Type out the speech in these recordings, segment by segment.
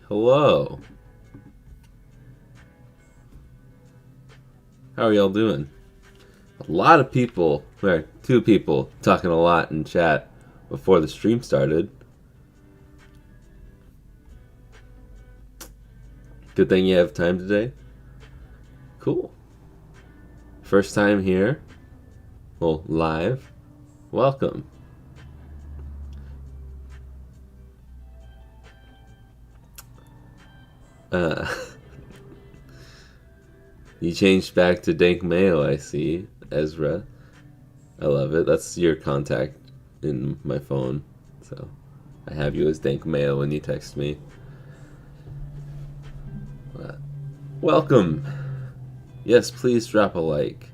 Hello. How are y'all doing? A lot of people, or two people, talking a lot in chat before the stream started. Good thing you have time today. Cool. First time here. Well, live. Welcome. You changed back to Dank Mayo, I see, Ezra. I love it. That's your contact in my phone. So I have you as Dank Mayo when you text me. Welcome. Yes, please drop a like.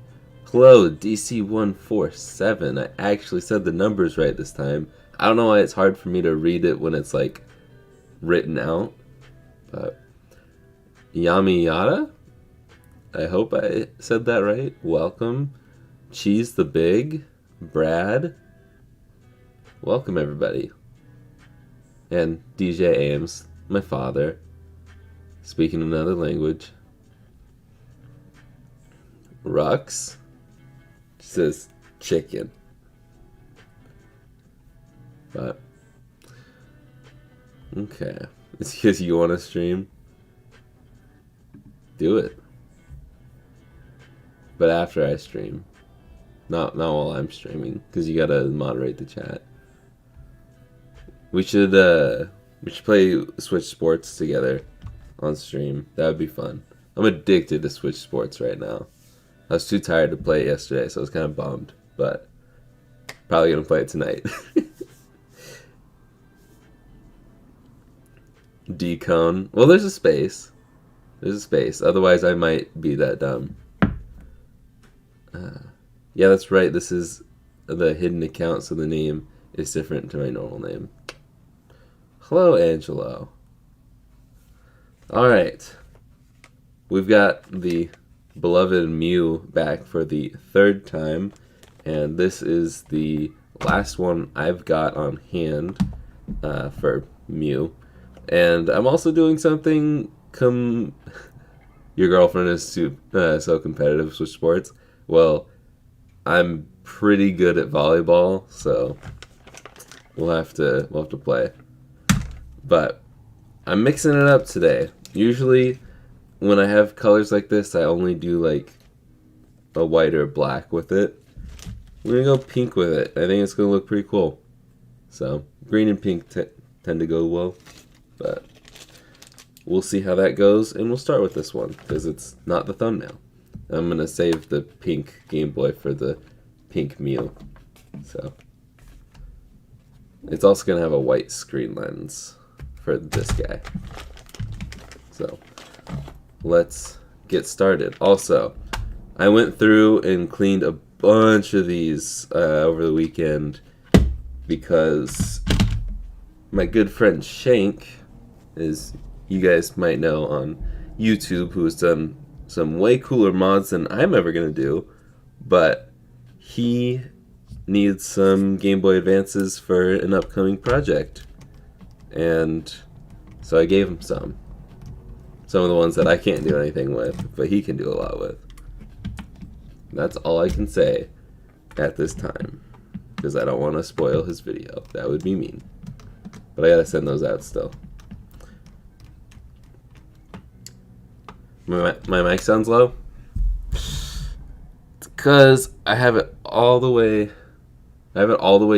Hello, DC147. I actually said the numbers right this time. I don't know why it's hard for me to read it when it's like written out. But Yami Yada? I hope I said that right. Welcome. Cheese the Big. Brad. Welcome, everybody. And DJ Ames, my father, speaking another language. Rux says chicken. But, okay. It's because you want to stream. Do it. But after I stream. Not while I'm streaming, because you gotta moderate the chat. We should play Switch Sports together on stream. That would be fun. I'm addicted to Switch Sports right now. I was too tired to play it yesterday, so I was kind of bummed. But probably gonna play it tonight. Decone. Well, there's a space. There's a space. Otherwise, I might be that dumb. Yeah, that's right. This is the hidden account, so the name is different to my normal name. Hello, Angelo. Alright. We've got the beloved MEW back for the third time, and this is the last one I've got on hand for MEW. And I'm also doing something your girlfriend is so competitive with sports. Well, I'm pretty good at volleyball, so we'll have to play. But I'm mixing it up today. Usually, when I have colors like this, I only do like a white or black with it. We're gonna go pink with it. I think it's gonna look pretty cool. So green and pink tend to go well, but we'll see how that goes, and we'll start with this one because it's not the thumbnail. I'm gonna save the pink Game Boy for the pink MEW. So it's also gonna have a white screen lens for this guy. So let's get started. Also, I went through and cleaned a bunch of these over the weekend because my good friend Shank, as you guys might know on YouTube, who has done some way cooler mods than I'm ever going to do, but he needs some Game Boy Advances for an upcoming project. And so I gave him some. Some of the ones that I can't do anything with, but he can do a lot with. That's all I can say at this time, because I don't want to spoil his video. That would be mean. But I gotta send those out still. My mic sounds low? It's because I have it all the way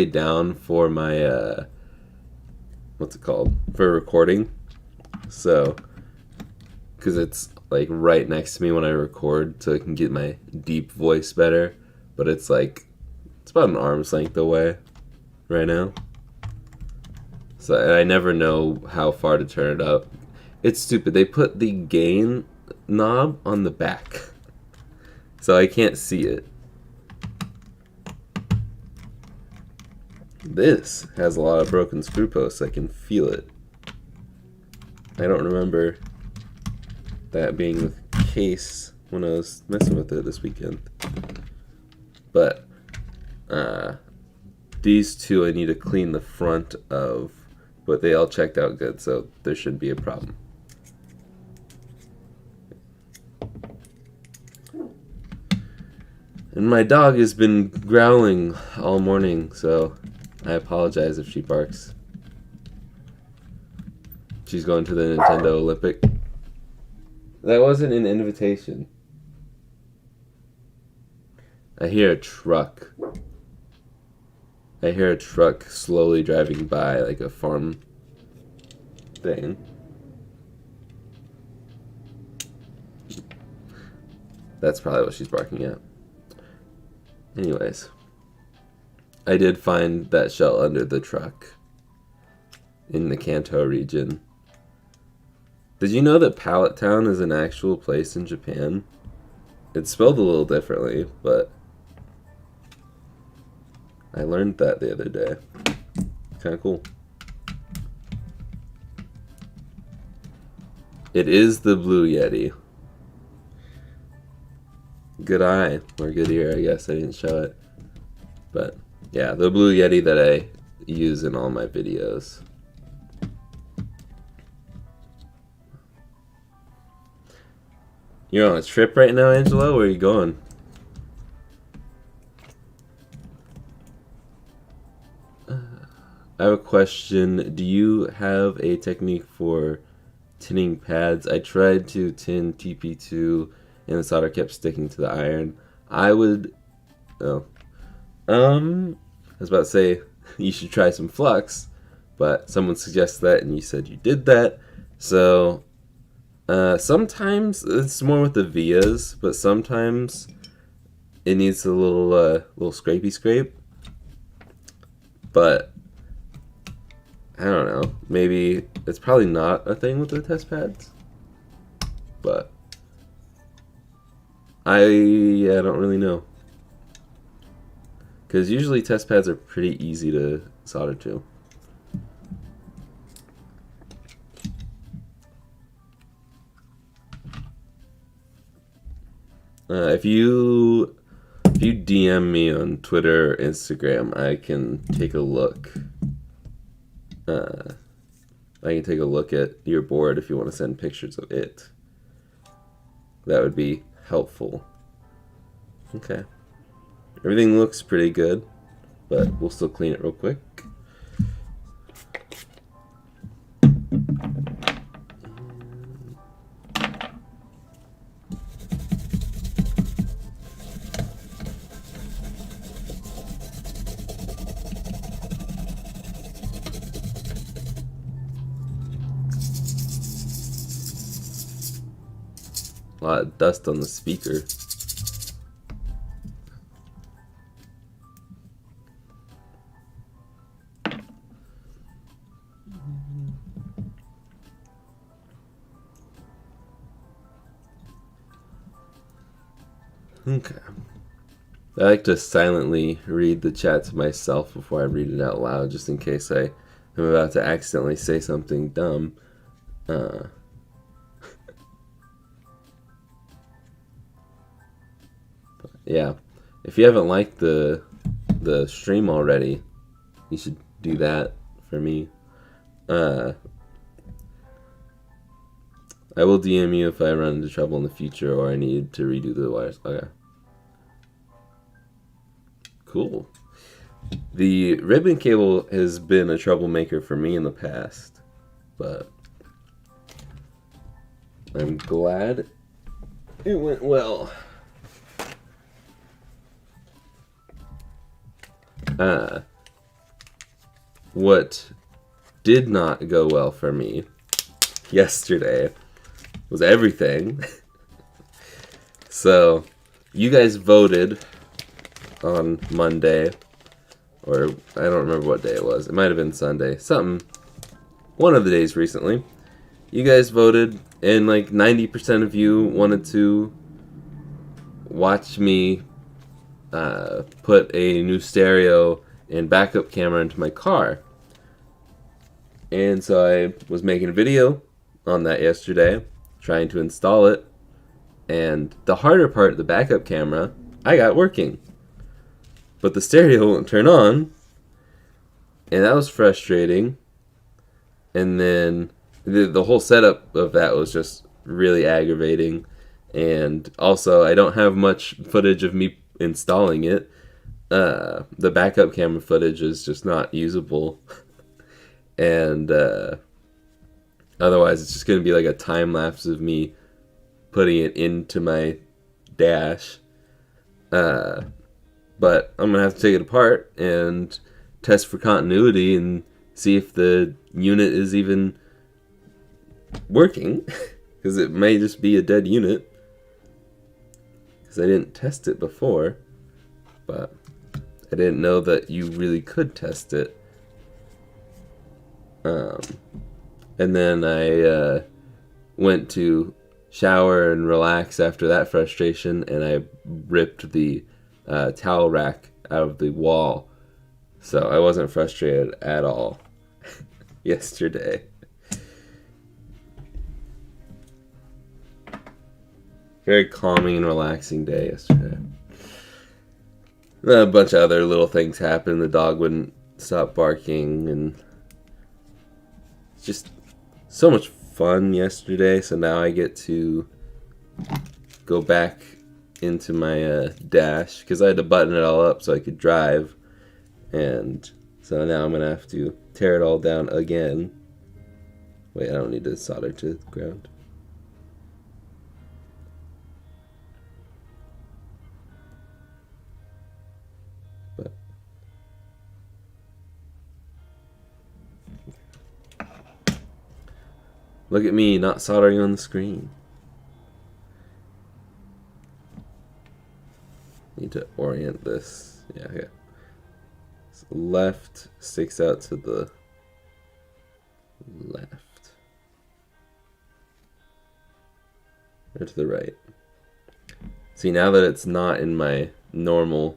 down for my what's it called? For recording. So because it's like right next to me when I record, so I can get my deep voice better. But it's like it's about an arm's length away right now. So I never know how far to turn it up. It's stupid. They put the gain knob on the back, so I can't see it. This has a lot of broken screw posts. I can feel it. I don't remember that being the case when I was messing with it this weekend. But these two I need to clean the front of but they all checked out good, so there shouldn't be a problem. And my dog has been growling all morning, so I apologize if she barks. She's going to the Nintendo Olympic. That wasn't an invitation. I hear a truck. I hear a truck slowly driving by, like a farm thing. That's probably what she's barking at. Anyways, I did find that shell under the truck in the Kanto region. Did you know that Pallet Town is an actual place in Japan? It's spelled a little differently, but I learned that the other day. Kind of cool. It is the Blue Yeti. Good eye, or good ear, I guess. I didn't show it. But, yeah, the Blue Yeti that I use in all my videos. You're on a trip right now, Angelo? Where are you going? I have a question. Do you have a technique for tinning pads? I tried to tin TP2 and the solder kept sticking to the iron. I would... Oh. I was about to say you should try some flux, but someone suggested that and you said you did that. So, sometimes it's more with the vias, but sometimes it needs a little scrapey scrape. But I don't know. Maybe it's probably not a thing with the test pads. But I don't really know. Because usually test pads are pretty easy to solder to. If you DM me on Twitter or Instagram, I can take a look. I can take a look at your board if you want to send pictures of it. That would be helpful. Okay. Everything looks pretty good, but we'll still clean it real quick. A lot of dust on the speaker. Okay. I like to silently read the chat to myself before I read it out loud, just in case I am about to accidentally say something dumb. Yeah, if you haven't liked the stream already, you should do that for me. I will DM you if I run into trouble in the future or I need to redo the wires. Okay. Cool. The ribbon cable has been a troublemaker for me in the past, but I'm glad it went well. What did not go well for me yesterday was everything. So, you guys voted on Monday, or I don't remember what day it was. It might have been Sunday. One of the days recently. You guys voted, and like 90% of you wanted to watch me put a new stereo and backup camera into my car. And so I was making a video on that yesterday, trying to install it. And the harder part, the backup camera, I got working. But the stereo won't turn on. And that was frustrating. And then the whole setup of that was just really aggravating. And also, I don't have much footage of me installing it. The backup camera footage is just not usable. And otherwise, it's just going to be like a time lapse of me putting it into my dash. But I'm going to have to take it apart and test for continuity and see if the unit is even working. Because it may just be a dead unit. Because I didn't test it before. But I didn't know that you really could test it. And then I went to shower and relax after that frustration, and I ripped the towel rack out of the wall. So I wasn't frustrated at all yesterday. Very calming and relaxing day yesterday. A bunch of other little things happened. The dog wouldn't stop barking, and just so much fun yesterday. So now I get to go back into my dash because I had to button it all up so I could drive, and so now I'm gonna have to tear it all down again. Wait, I don't need to solder to the ground. But look at me not soldering on the screen. Need to orient this. Yeah, okay. So left sticks out to the left. Or to the right. See, now that it's not in my normal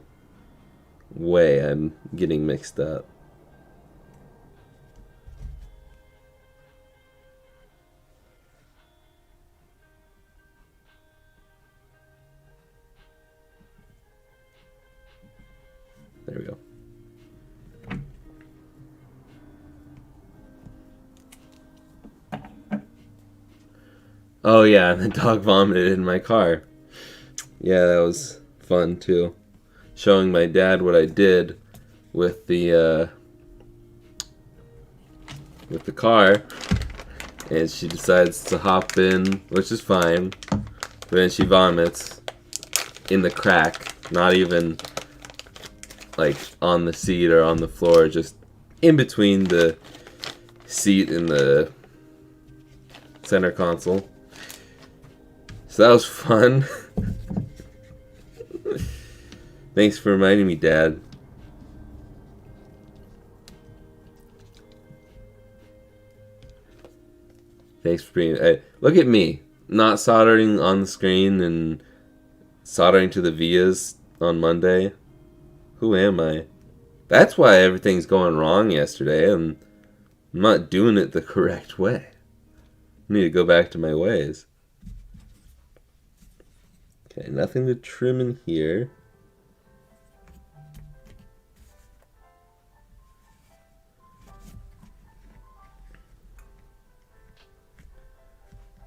way, I'm getting mixed up. There we go. Oh yeah, the dog vomited in my car. Yeah, that was fun too. Showing my dad what I did with the car, and she decides to hop in, which is fine. But then she vomits in the crack, not even like on the seat or on the floor, just in between the seat and the center console. So that was fun. Thanks for reminding me, Dad. Thanks for being... look at me. Not soldering on the screen and soldering to the vias on Monday. Who am I? That's why everything's going wrong yesterday, and I'm not doing it the correct way. I need to go back to my ways. Okay, nothing to trim in here.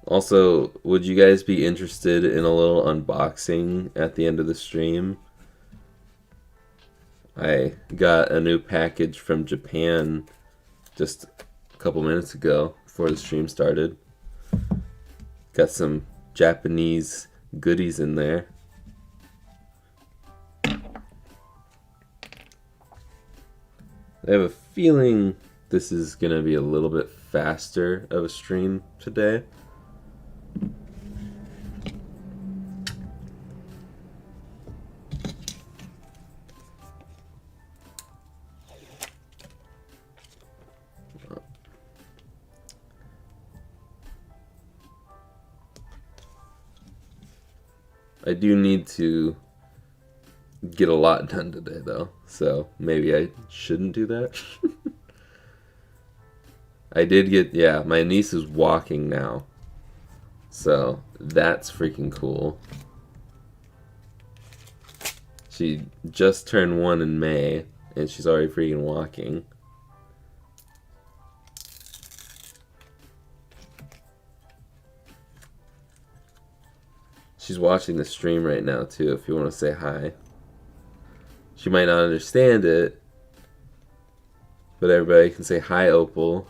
Also, would you guys be interested in a little unboxing at the end of the stream? I got a new package from Japan just a couple minutes ago before the stream started. Got some Japanese goodies in there. I have a feeling this is going to be a little bit faster of a stream today. I do need to get a lot done today, though, so maybe I shouldn't do that. I did get, yeah, my niece is walking now, so that's freaking cool. She just turned 1 in May, and she's already freaking walking. She's watching the stream right now too, if you want to say hi. She might not understand it, but everybody can say hi, Opal.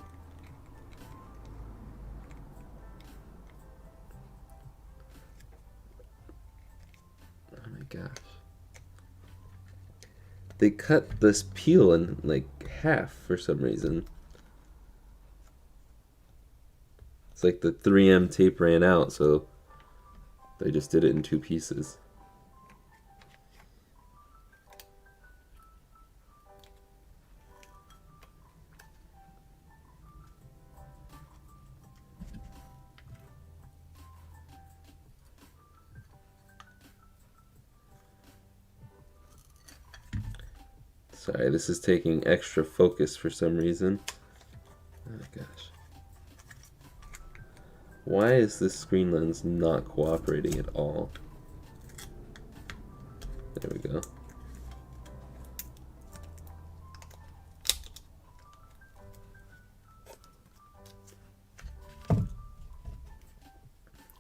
Oh my gosh. They cut this peel in like half for some reason. It's like the 3M tape ran out, so they just did it in 2 pieces. Sorry, this is taking extra focus for some reason. Oh my gosh. Why is this screen lens not cooperating at all? There we go.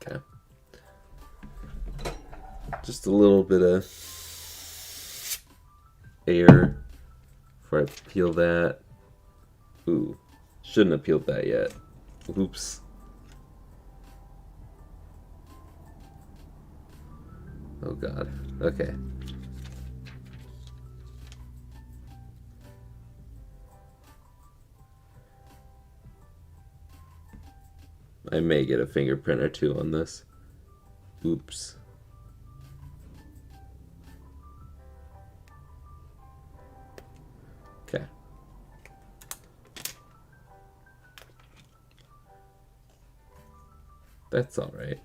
Okay. Just a little bit of air before I peel that. Ooh, shouldn't have peeled that yet. Oops. Oh god. Okay. I may get a fingerprint or 2 on this. Oops. Okay. That's all right.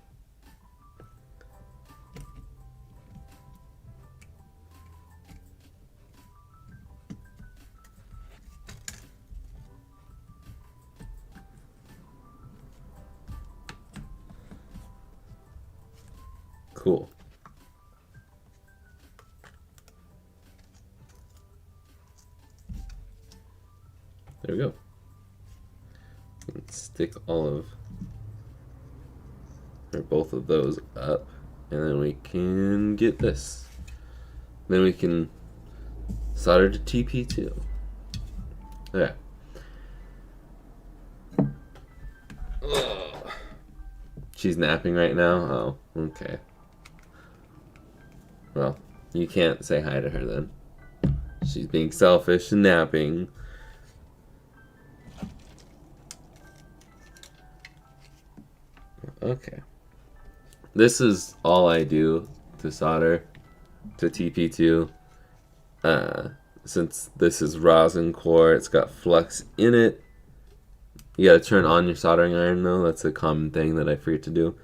Cool. There we go. Let's stick all of, or both of those up, and then we can get this. Then we can solder to TP2. Okay. Ugh. She's napping right now? Oh, okay. Well, you can't say hi to her then. She's being selfish and napping. Okay. This is all I do to solder to TP2. Since this is rosin core, it's got flux in it. You gotta turn on your soldering iron though. That's a common thing that I forget to do.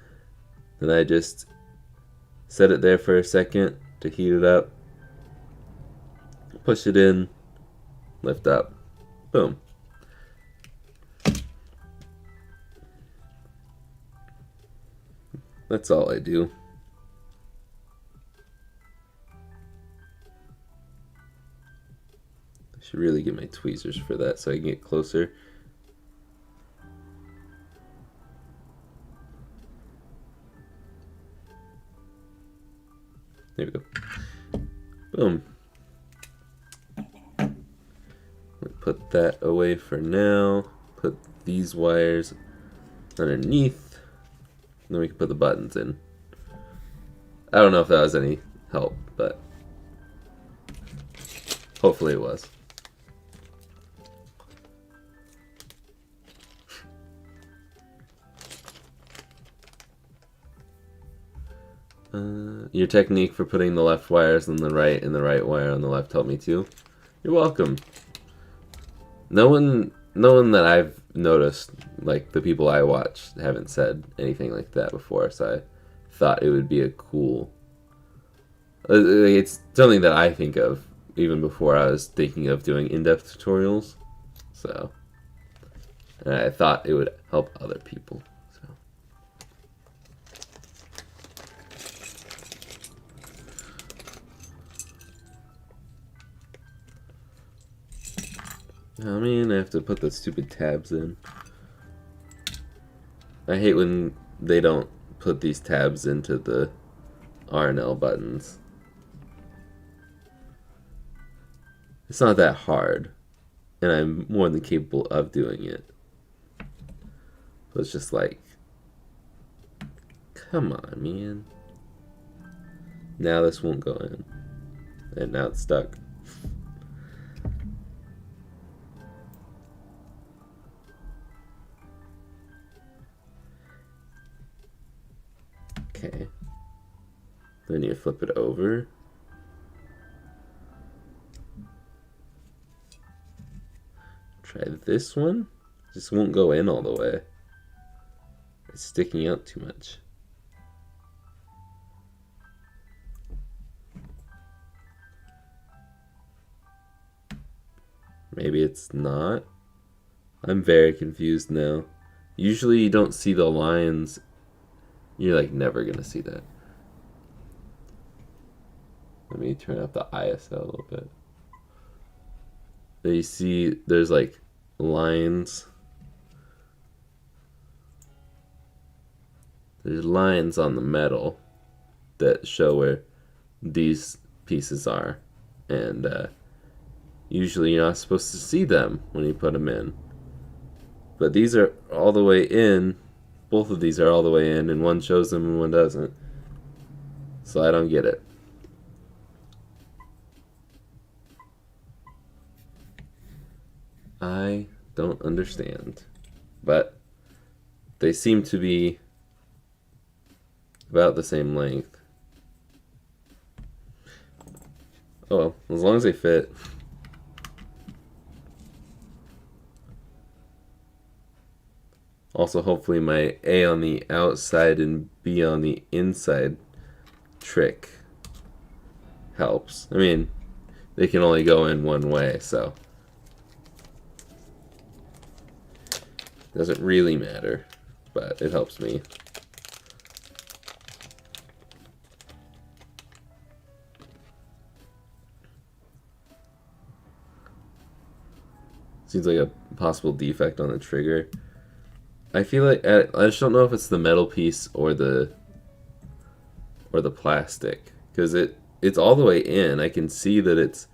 Then I just set it there for a second to heat it up. Push it in. Lift up. Boom. That's all I do. I should really get my tweezers for that so I can get closer. There we go. Boom. Put that away for now. Put these wires underneath. Then we can put the buttons in. I don't know if that was any help, but hopefully it was. Your technique for putting the left wires on the right and the right wire on the left helped me too. You're welcome. No one that I've noticed, like the people I watch, haven't said anything like that before, so I thought it would be a cool... It's something that I think of even before I was thinking of doing in-depth tutorials, so I thought it would help other people. I mean, I have to put the stupid tabs in. I hate when they don't put these tabs into the R and L buttons. It's not that hard, and I'm more than capable of doing it. But it's just like, come on, man. Now this won't go in. And now it's stuck. Okay. Then you flip it over. Try this one. This won't go in all the way. It's sticking out too much. Maybe it's not. I'm very confused now. Usually you don't see the lines. You're like never gonna see that. Let me turn up the ISO a little bit. There you see there's like lines. There's lines on the metal that show where these pieces are. And usually you're not supposed to see them when you put them in. But these are all the way in. Both of these are all the way in, and one shows them and one doesn't. So I don't get it. I don't understand. But they seem to be about the same length. Oh well, as long as they fit. Also, hopefully my A on the outside and B on the inside trick helps. I mean, they can only go in one way, so doesn't really matter, but it helps me. Seems like a possible defect on the trigger. I feel like I just don't know if it's the metal piece or the plastic, because it's all the way in. I can see that it's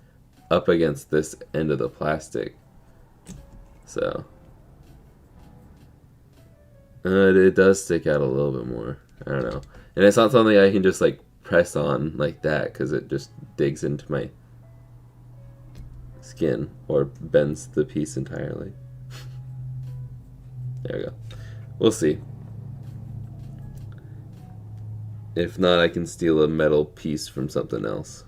up against this end of the plastic. So it does stick out a little bit more. I don't know, and it's not something I can just like press on like that, because it just digs into my skin or bends the piece entirely. There we go. We'll see. If not, I can steal a metal piece from something else.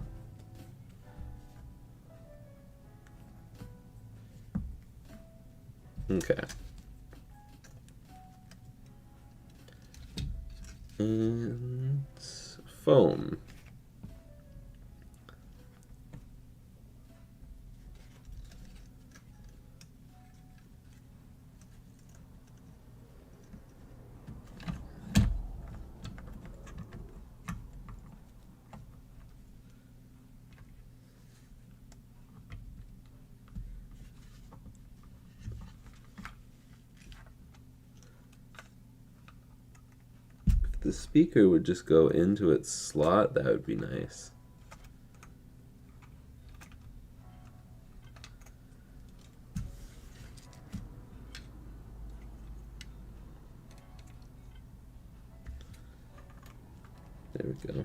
Okay. And foam. The speaker would just go into its slot, that would be nice. There we go.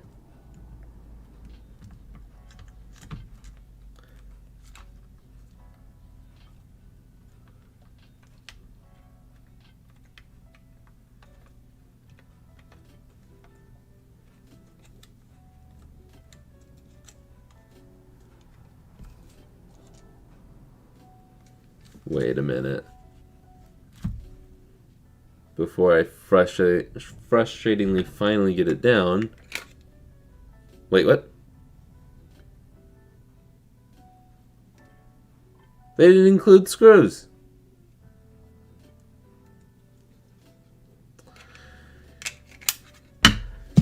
Wait a minute. Before I frustratingly finally get it down. Wait, what? They didn't include screws.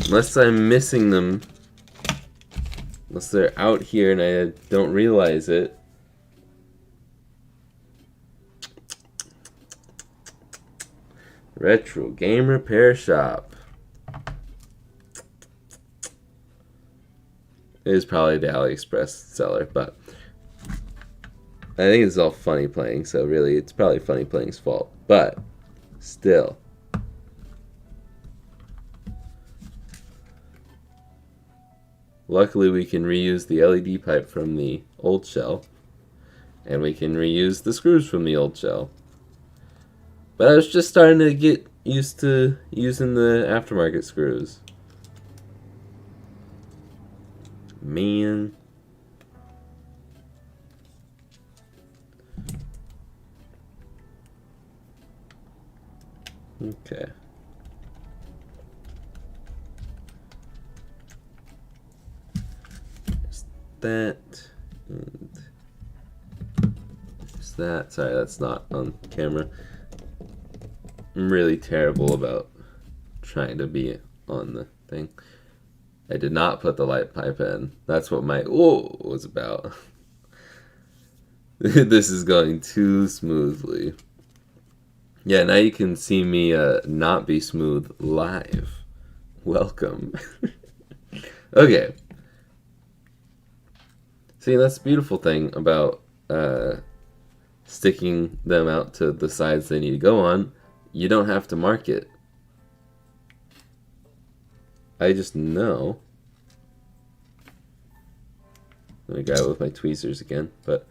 Unless I'm missing them. Unless they're out here and I don't realize it. Retro Game Repair Shop. It is probably the AliExpress seller, but I think it's all Funny Playing, so really it's probably Funny Playing's fault. But still. Luckily we can reuse the LED pipe from the old shell, and we can reuse the screws from the old shell. But I was just starting to get used to using the aftermarket screws. Man. Okay. There's that. And there's that. Sorry, that's not on camera. I'm really terrible about trying to be on the thing. I did not put the light pipe in. That's what my was about. This is going too smoothly. Yeah, now you can see me not be smooth live. Welcome. Okay. See, that's the beautiful thing about sticking them out to the sides they need to go on. You don't have to mark it. I just know. Let me grab it with my tweezers again, but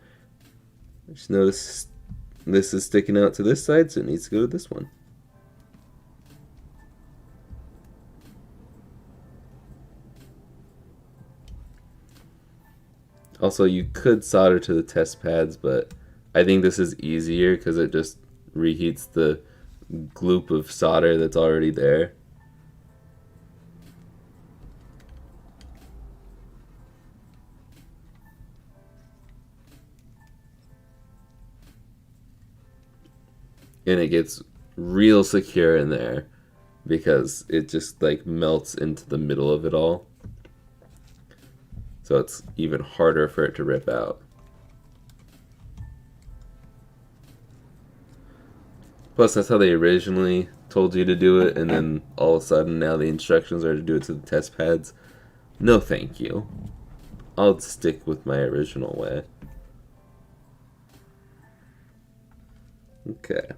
I just noticed this is sticking out to this side, so it needs to go to this one. Also, you could solder to the test pads, but I think this is easier because it just reheats the gloop of solder that's already there. And it gets real secure in there because it just like melts into the middle of it all. So it's even harder for it to rip out. Plus, that's how they originally told you to do it, and then all of a sudden now the instructions are to do it to the test pads. No thank you. I'll stick with my original way. Okay.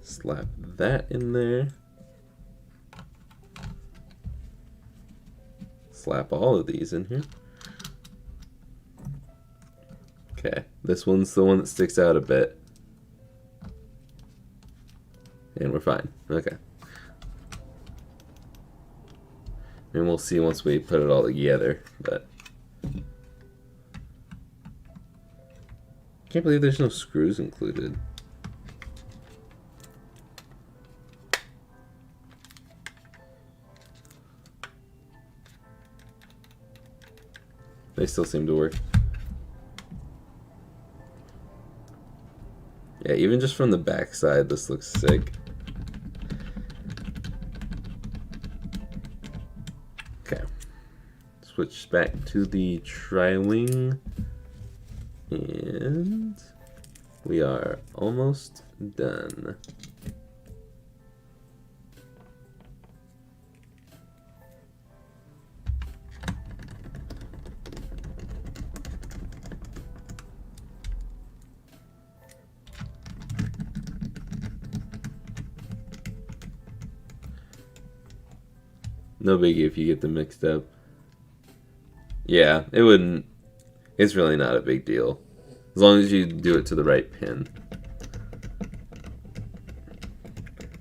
Slap that in there. Slap all of these in here. Okay, this one's the one that sticks out a bit. And we're fine. Okay. And we'll see once we put it all together, but can't believe there's no screws included. They still seem to work. Yeah, even just from the back side, this looks sick. Okay. Switch back to the tri-wing. And we are almost done. No biggie if you get them mixed up. Yeah, it wouldn't. It's really not a big deal. As long as you do it to the right pin.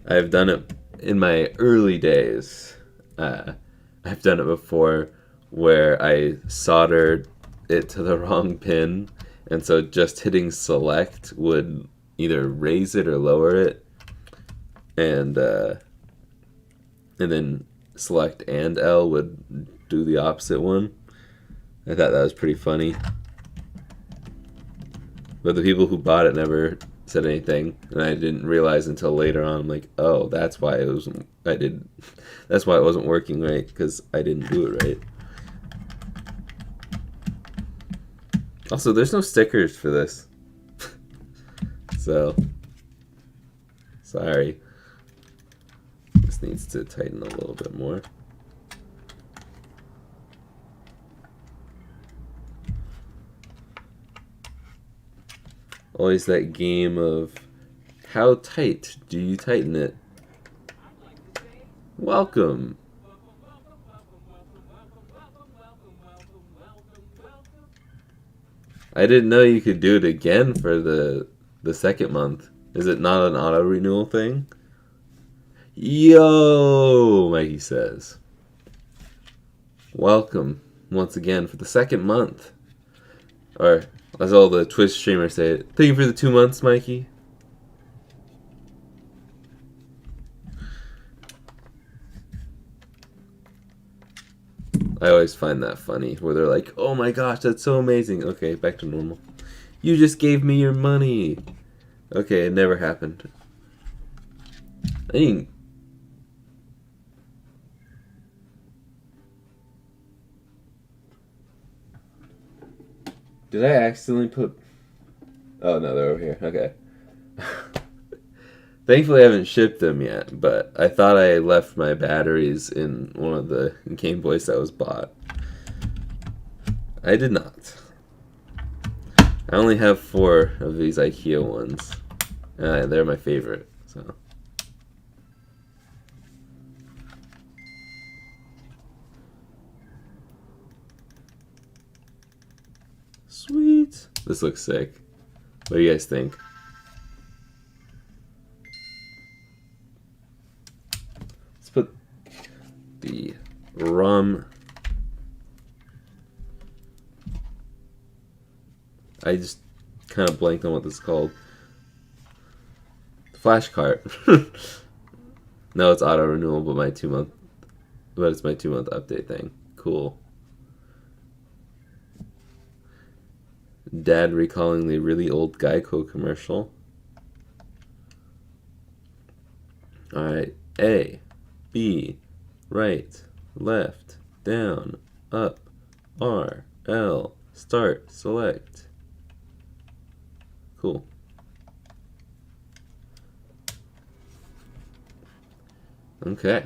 I've done it in my early days. I've done it before where I soldered it to the wrong pin, and so just hitting select would either raise it or lower it, and then select and L would do the opposite one. I thought that was pretty funny. But the people who bought it never said anything, and I didn't realize until later on. I'm like, oh, that's why it wasn't. That's why it wasn't working right, because I didn't do it right. Also, there's no stickers for this, so sorry. This needs to tighten a little bit more. Always that game of how tight do you tighten it? Welcome. I didn't know you could do it again for the second month. Is it not an auto renewal thing? Yo, Mikey says. Welcome once again for the second month. Or, as all the Twitch streamers say it, thank you for the 2 months, Mikey. I always find that funny, where they're like, oh my gosh, that's so amazing. Okay, back to normal. You just gave me your money. Okay, it never happened. I mean, did I accidentally put... Oh, no, they're over here. Okay. Thankfully, I haven't shipped them yet, but I thought I left my batteries in one of the Game Boys that was bought. I did not. I only have 4 of these IKEA ones. They're my favorite, so... Sweet. This looks sick. What do you guys think? Let's put the ROM. I just kind of blanked on what this is called. Flash cart. No, it's auto renewal, but it's my 2-month update thing. Cool. Dad recalling the really old Geico commercial. Alright, A, B, right, left, down, up, R, L, start, select. Cool. Okay.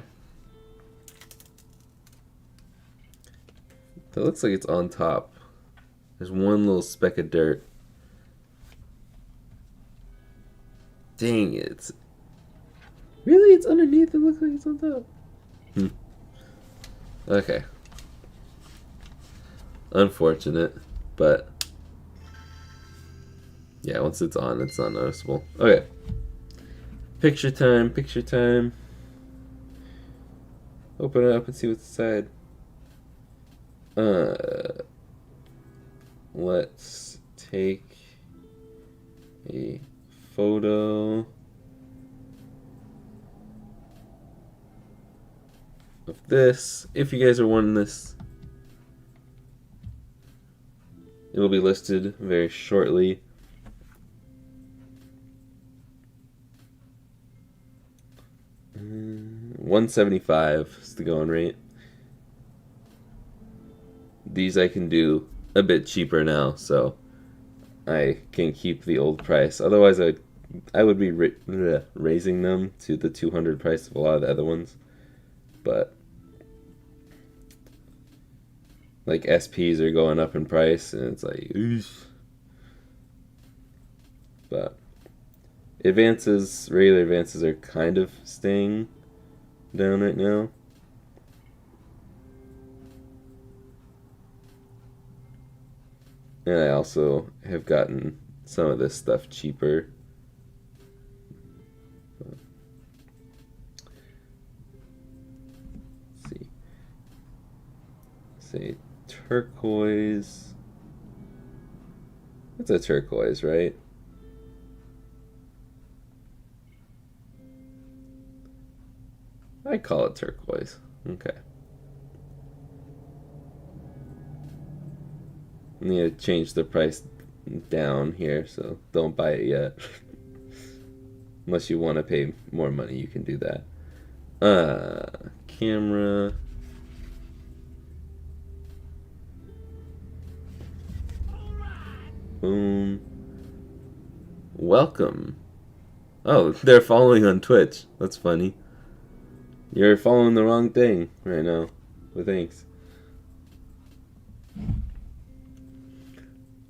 That looks like it's on top. There's one little speck of dirt. Dang it. Really? It's underneath? It looks like it's on top. Okay. Unfortunate, but yeah, once it's on, it's not noticeable. Okay. Picture time, picture time. Open it up and see what's inside. Let's take a photo of this. If you guys are wanting this, it'll be listed very shortly. $175 is the going rate. These I can do a bit cheaper now, so I can keep the old price. Otherwise, I would be raising them to the $200 price of a lot of the other ones. But like SPs are going up in price, and it's like, oof. But regular advances are kind of staying down right now. And I also have gotten some of this stuff cheaper. Let's see. Say turquoise. It's a turquoise, right? I call it turquoise. Okay. I need to change the price down here, so don't buy it yet. Unless you want to pay more money, you can do that. Camera. Boom. Welcome. Oh, they're following on Twitch. That's funny. You're following the wrong thing right now. Well, thanks.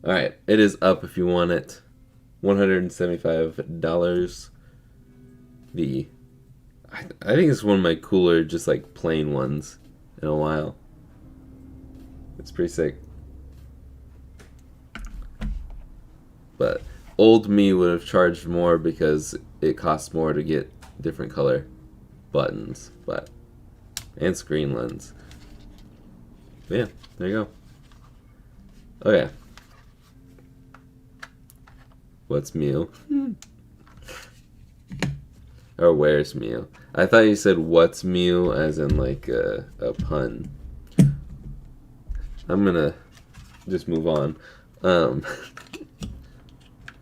Alright, it is up if you want it. $175. I think it's one of my cooler, just like plain ones in a while. It's pretty sick. But old me would have charged more because it costs more to get different color buttons, and screen lens. But yeah, there you go. Okay. What's Mew? Or where's Mew? I thought you said what's Mew as in like a pun. I'm gonna just move on.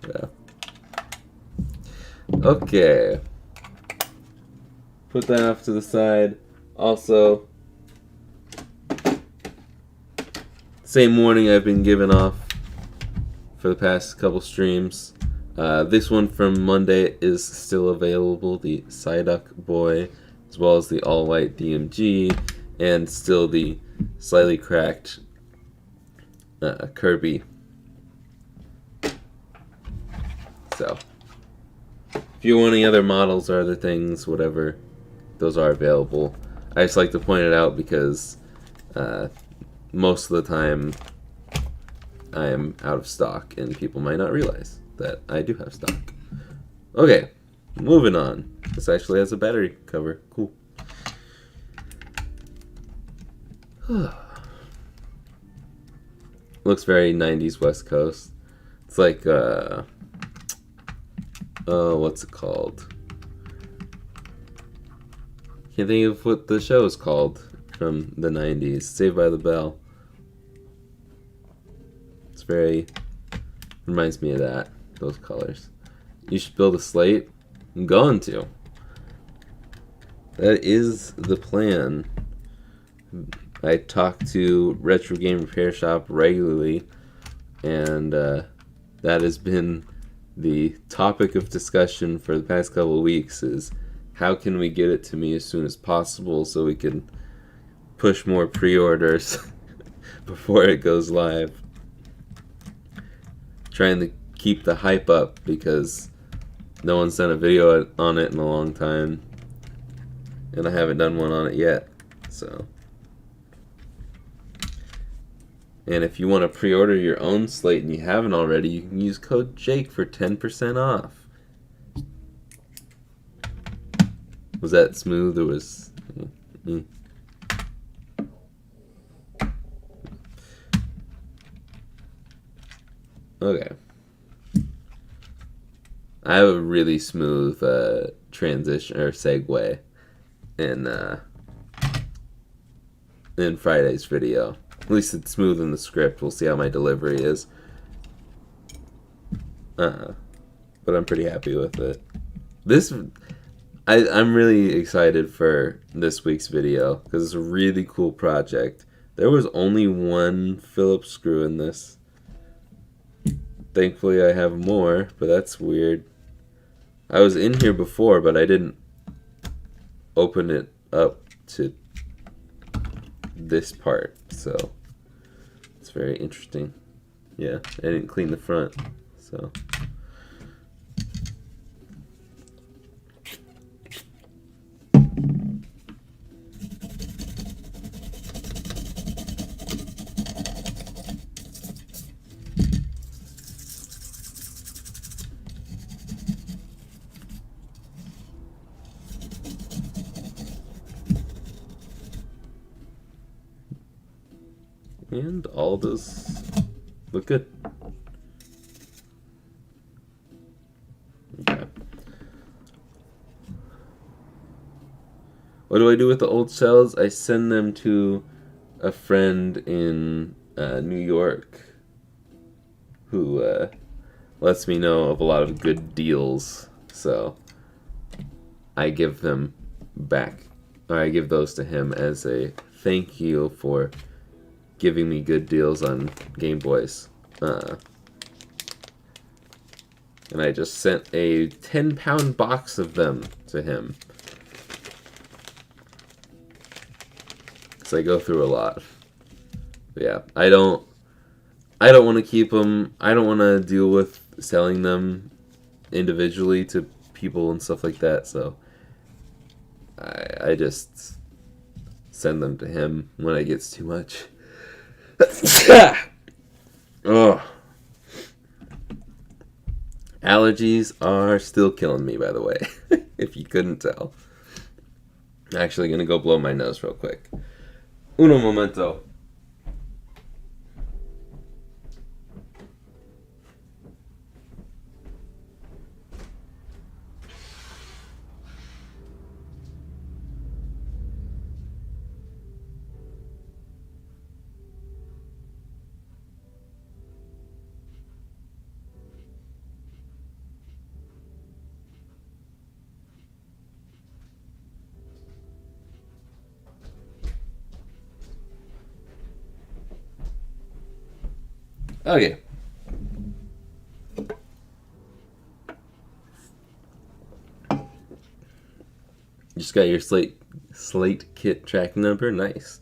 Yeah. Okay. Put that off to the side. Also, same warning I've been giving off for the past couple streams. This one from Monday is still available, the Psyduck Boy, as well as the all-white DMG, and still the slightly cracked Kirby. So, if you want any other models or other things, whatever, those are available. I just like to point it out because most of the time I am out of stock and people might not realize that I do have stock. Okay, moving on. This actually has a battery cover. Cool. Looks very 90s West Coast. It's like, what's it called? Can't think of what the show is called from the 90s. Saved by the Bell. It's very, reminds me of that, those colors. You should build a slate. I'm going to. That is the plan. I talk to Retro Game Repair Shop regularly, and that has been the topic of discussion for the past couple of weeks, is how can we get it to me as soon as possible so we can push more pre-orders before it goes live. Trying to keep the hype up because no one sent a video on it in a long time, and I haven't done one on it yet. So, and if you want to pre-order your own slate and you haven't already, you can use code Jake for 10% off. Was that smooth or was... Okay. I have a really smooth transition or segue in Friday's video. At least it's smooth in the script. We'll see how my delivery is. But I'm pretty happy with it. I'm really excited for this week's video because it's a really cool project. There was only one Phillips screw in this. Thankfully I have more, but that's weird. I was in here before, but I didn't open it up to this part, so it's very interesting. Yeah, I didn't clean the front, so... And all does look good. Okay. What do I do with the old shells? I send them to a friend in New York who lets me know of a lot of good deals. So I give them back, or I give those to him as a thank you for giving me good deals on Game Boys. And I just sent a 10-pound box of them to him. So I go through a lot. But yeah, I don't want to keep them. I don't want to deal with selling them individually to people and stuff like that, so I just send them to him when it gets too much. Oh. Allergies are still killing me, by the way, if you couldn't tell. I'm actually going to go blow my nose real quick. Uno momento. Okay. Just got your slate kit tracking number. Nice.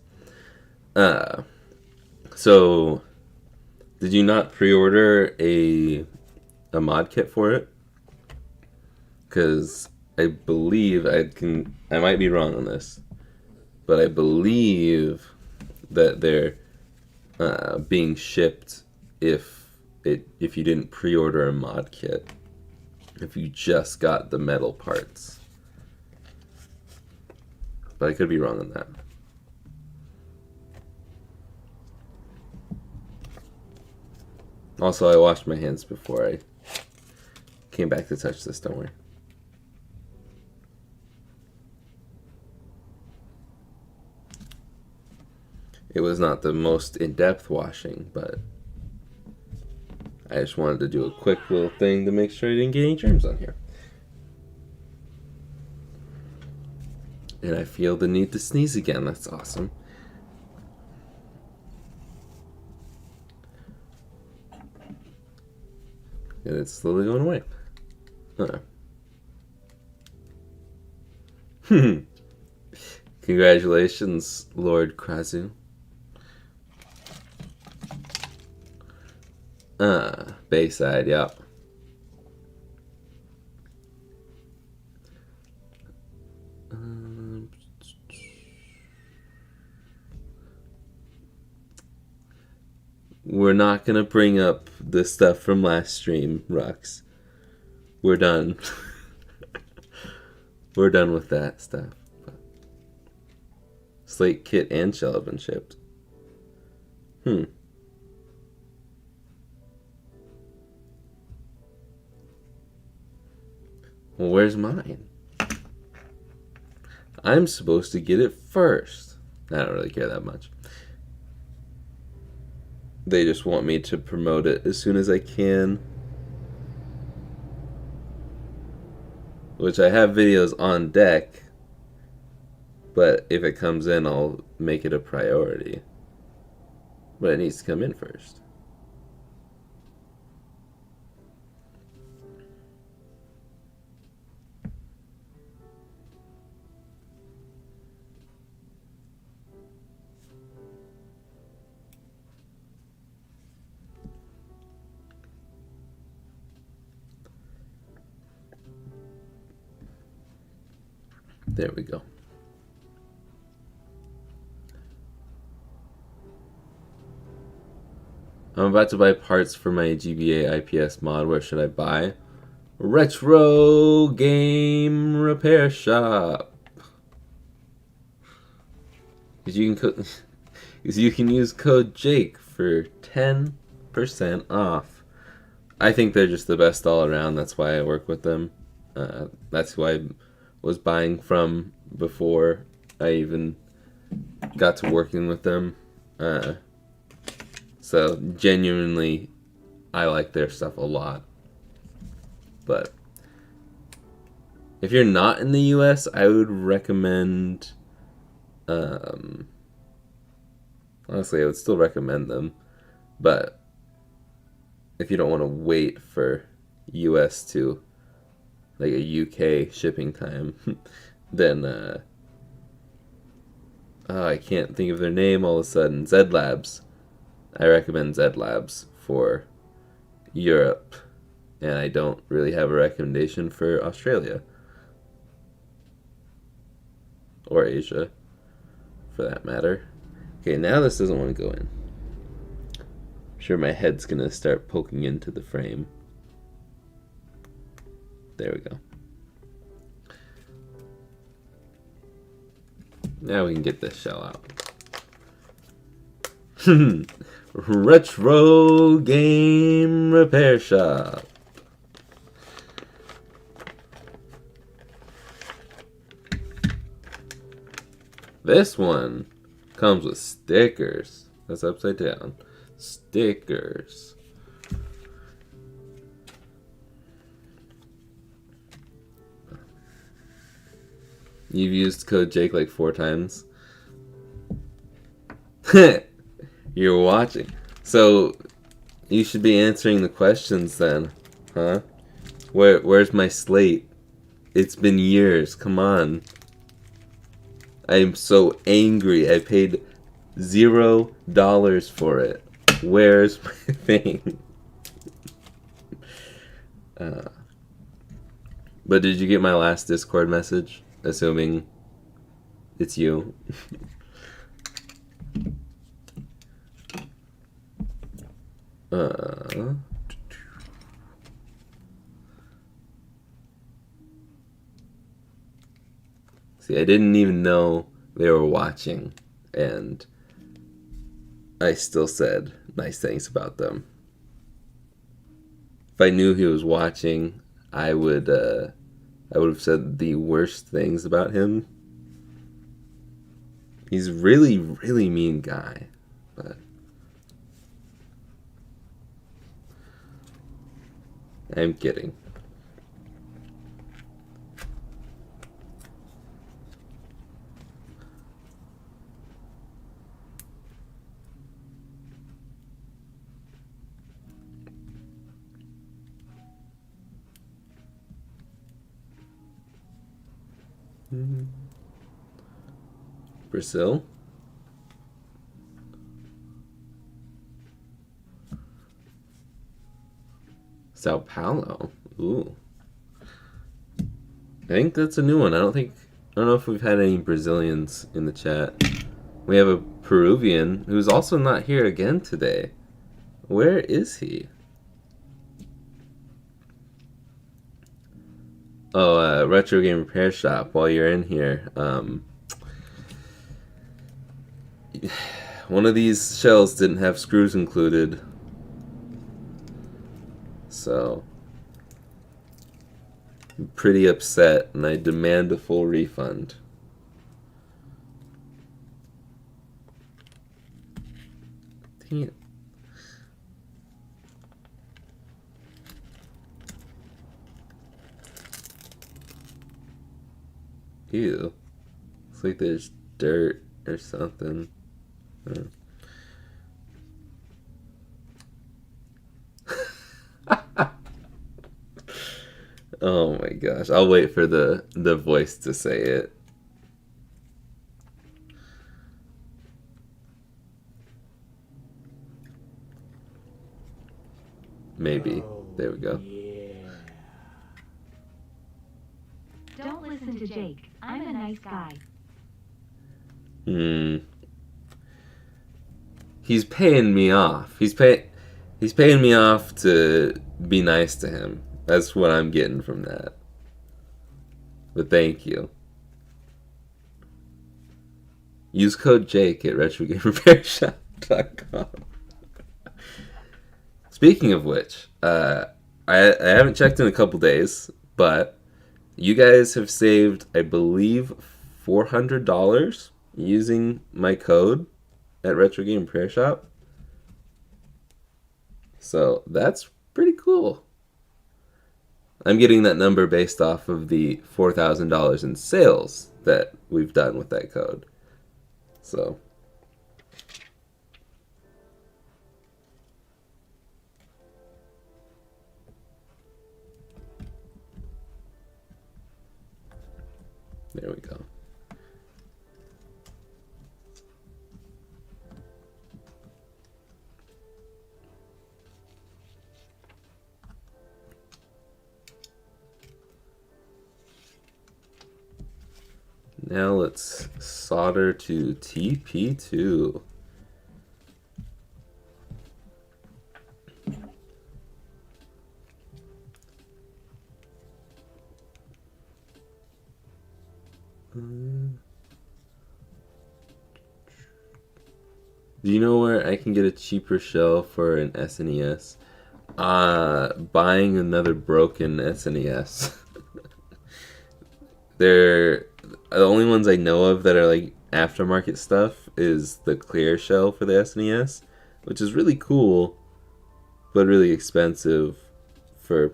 So did you not pre-order a mod kit for it? Because I believe I might be wrong on this, but I believe that they're being shipped if you didn't pre-order a mod kit, if you just got the metal parts. But I could be wrong on that. Also, I washed my hands before I came back to touch this, don't worry. It was not the most in-depth washing, but I just wanted to do a quick little thing to make sure I didn't get any germs on here. And I feel the need to sneeze again. That's awesome. And it's slowly going away. Congratulations, Lord Krazu. Bayside, yep. We're not gonna bring up the stuff from last stream, Rux. We're done. We're done with that stuff. Slate kit and shell have been shipped. Well, where's mine? I'm supposed to get it first. I don't really care that much. They just want me to promote it as soon as I can. Which I have videos on deck. But if it comes in, I'll make it a priority. But it needs to come in first. There we go. I'm about to buy parts for my GBA IPS mod. Where should I buy? Retro Game Repair Shop. Because you can use code Jake for 10% off. I think they're just the best all around. That's why I work with them. That's who I was buying from before I even got to working with them. So genuinely, I like their stuff a lot. But if you're not in the US, I would recommend, honestly, I would still recommend them. But if you don't want to wait for US to, like a UK shipping time, then, I can't think of their name all of a sudden. Zed Labs. I recommend Zed Labs for Europe. and I don't really have a recommendation for Australia or Asia for that matter. Okay, now this doesn't want to go in. I'm sure my head's gonna start poking into the frame. There we go. Now we can get this shell out. Retro Game Repair Shop. This one comes with stickers. That's upside down. Stickers. You've used code Jake like 4 times. You're watching. So you should be answering the questions then, huh? Where's my slate? It's been years. Come on. I am so angry. I paid $0 for it. Where's my thing? But did you get my last Discord message? Assuming it's you. See, I didn't even know they were watching, and I still said nice things about them. If I knew he was watching, I would have said the worst things about him. He's a really, really mean guy, but I'm kidding. Brazil? Sao Paulo? Ooh. I think that's a new one. I don't know if we've had any Brazilians in the chat. We have a Peruvian who's also not here again today. Where is he? Oh, Retro Game Repair Shop, while you're in here. One of these shells didn't have screws included. So I'm pretty upset and I demand a full refund. Dang it. Ew. Looks like there's dirt or something. Oh my gosh. I'll wait for the voice to say it. Maybe. There we go. Yeah. Don't listen to Jake. I'm a nice guy. He's paying me off. He's paying me off to be nice to him. That's what I'm getting from that. But thank you. Use code Jake at RetroGameRepairShop.com. Speaking of which, I haven't checked in a couple days, but you guys have saved, I believe, $400 using my code at Retro Game Repair Shop. So that's pretty cool. I'm getting that number based off of the $4,000 in sales that we've done with that code. So there we go. Now let's solder to TP2. Do you know where I can get a cheaper shell for an SNES? Buying another broken SNES. They're the only ones I know of that are like aftermarket stuff is the clear shell for the SNES, which is really cool, but really expensive for a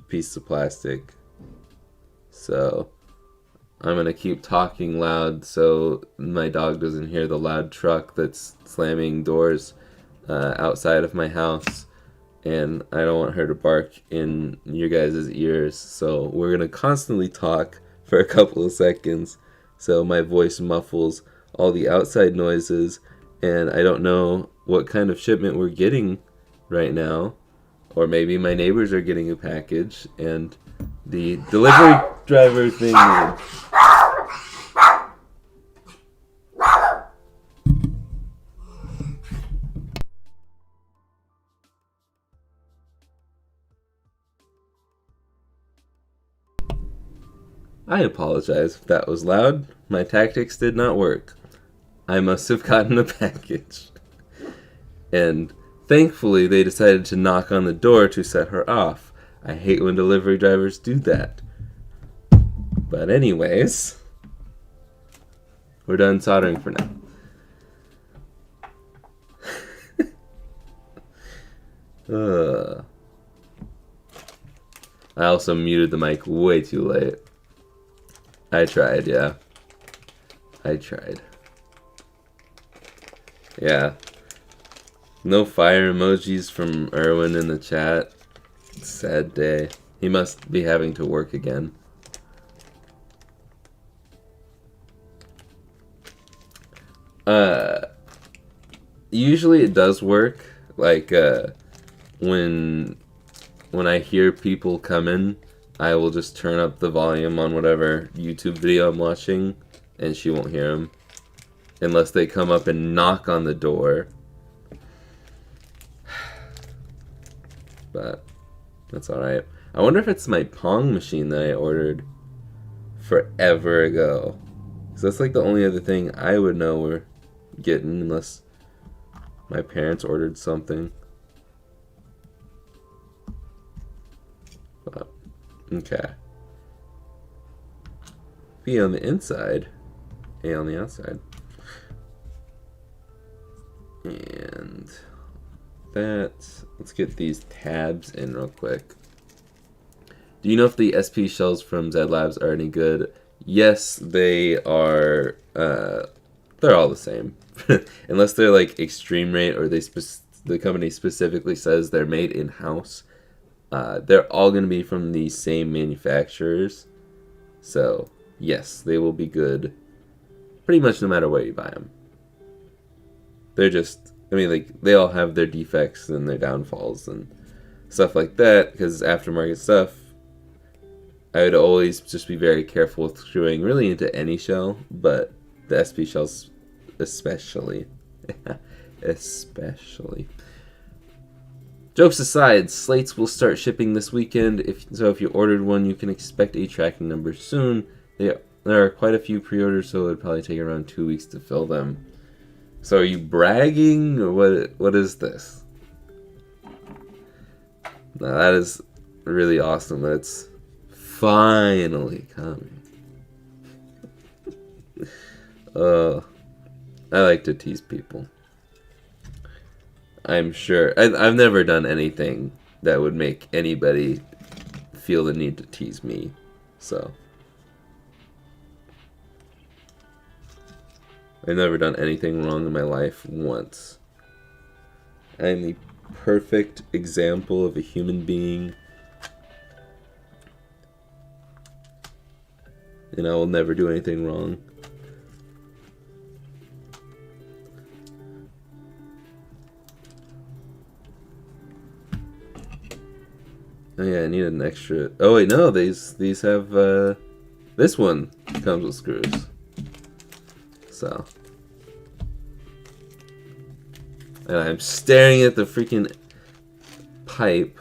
piece of plastic. So I'm gonna keep talking loud so my dog doesn't hear the loud truck that's slamming doors outside of my house, and I don't want her to bark in your guys' ears. So we're gonna constantly talk for a couple of seconds so my voice muffles all the outside noises, and I don't know what kind of shipment we're getting right now, or maybe my neighbors are getting a package and the delivery driver thing. I apologize if that was loud. My tactics did not work. I must have gotten a package. And thankfully they decided to knock on the door to set her off. I hate when delivery drivers do that. But anyways, we're done soldering for now. I also muted the mic way too late. I tried, yeah. I tried. Yeah. No fire emojis from Erwin in the chat. Sad day. He must be having to work again. Usually it does work. Like, when I hear people come in, I will just turn up the volume on whatever YouTube video I'm watching, and she won't hear them. Unless they come up and knock on the door. But that's alright. I wonder if it's my Pong machine that I ordered forever ago. So that's like the only other thing I would know we're getting, unless my parents ordered something. But, okay. B on the inside, A on the outside. And that, let's get these tabs in real quick. Do you know if the SP shells from Z Labs are any good? Yes, they are. They're all the same, unless they're like extreme rate or the company specifically says they're made in house. They're all going to be from the same manufacturers, so yes, they will be good pretty much no matter where you buy them. They're just, I mean, like, they all have their defects and their downfalls and stuff like that, because aftermarket stuff, I would always just be very careful with screwing really into any shell, but the SP shells especially. Especially. Jokes aside, slates will start shipping this weekend, so if you ordered one, you can expect a tracking number soon. There are quite a few pre-orders, so it would probably take around 2 weeks to fill them. So are you bragging, or what is this? Now that is really awesome that it's finally coming. I like to tease people. I'm sure. I've never done anything that would make anybody feel the need to tease me, so. I've never done anything wrong in my life once. I'm the perfect example of a human being. And I will never do anything wrong. Oh yeah, I need an extra. Oh wait, no, these have this one comes with screws. So, and I'm staring at the freaking pipe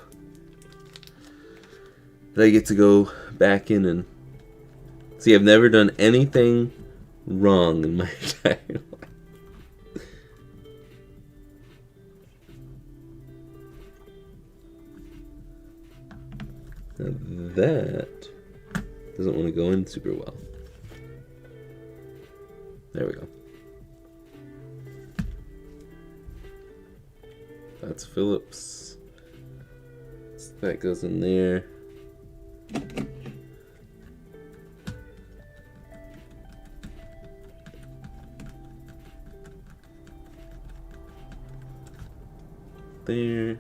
that I get to go back in and see. I've never done anything wrong in my entire life. Now that doesn't want to go in super well. There we go. That's Phillips. So that goes in there. There.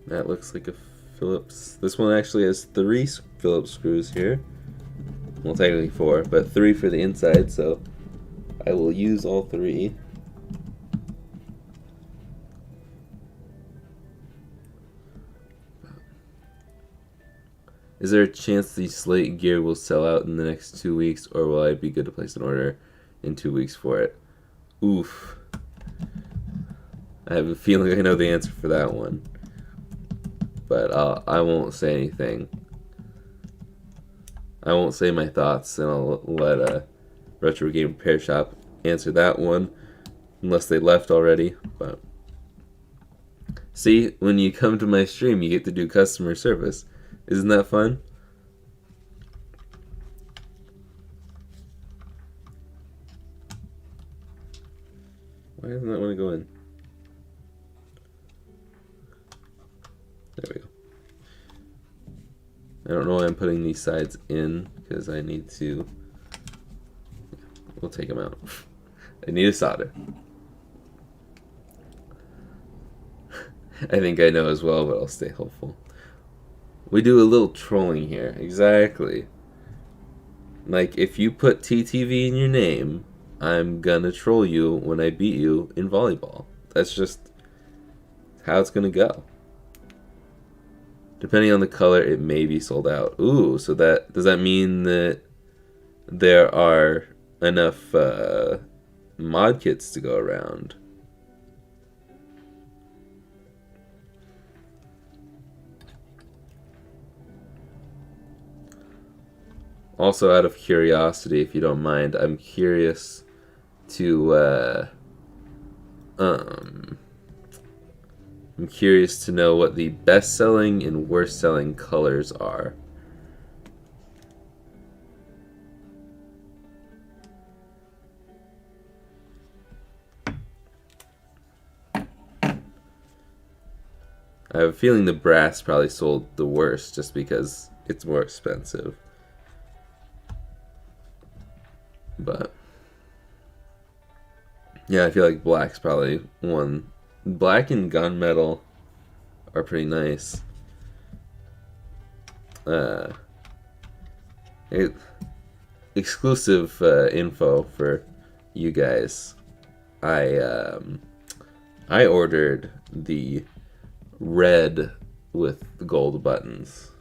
That looks like a Phillips. This one actually has 3 Phillips screws here. Well, technically 4, but 3 for the inside, so I will use all 3. Is there a chance the slate gear will sell out in the next 2 weeks, or will I be good to place an order in 2 weeks for it? Oof. I have a feeling I know the answer for that one. But I won't say anything. I won't say my thoughts, and I'll let Retro Game Repair Shop answer that one, unless they left already. But see, when you come to my stream, you get to do customer service. Isn't that fun? Why doesn't that want to go in? There we go. I don't know why I'm putting these sides in, because I need to... We'll take them out. I need a solder. I think I know as well, but I'll stay hopeful. We do a little trolling here. Exactly. Like, if you put TTV in your name, I'm gonna troll you when I beat you in volleyball. That's just how it's gonna go. Depending on the color, it may be sold out. Ooh, so that does that mean that there are enough mod kits to go around? Also, out of curiosity, if you don't mind, I'm curious to I'm curious to know what the best-selling and worst-selling colors are. I have a feeling the brass probably sold the worst just because it's more expensive. But yeah, I feel like black's probably one. Black and gunmetal are pretty nice. Exclusive info for you guys. I ordered the red with the gold buttons.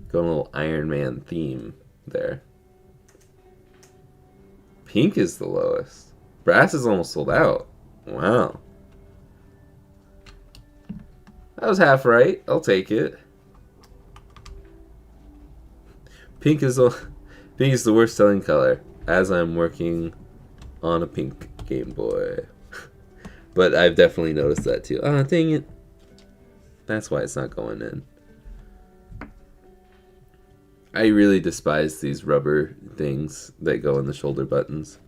Going a little Iron Man theme there. Pink is the lowest. Brass is almost sold out. Wow. That was half right. I'll take it. Pink is the worst selling color, as I'm working on a pink Game Boy. But I've definitely noticed that too. Oh, dang it. That's why it's not going in. I really despise these rubber things that go in the shoulder buttons.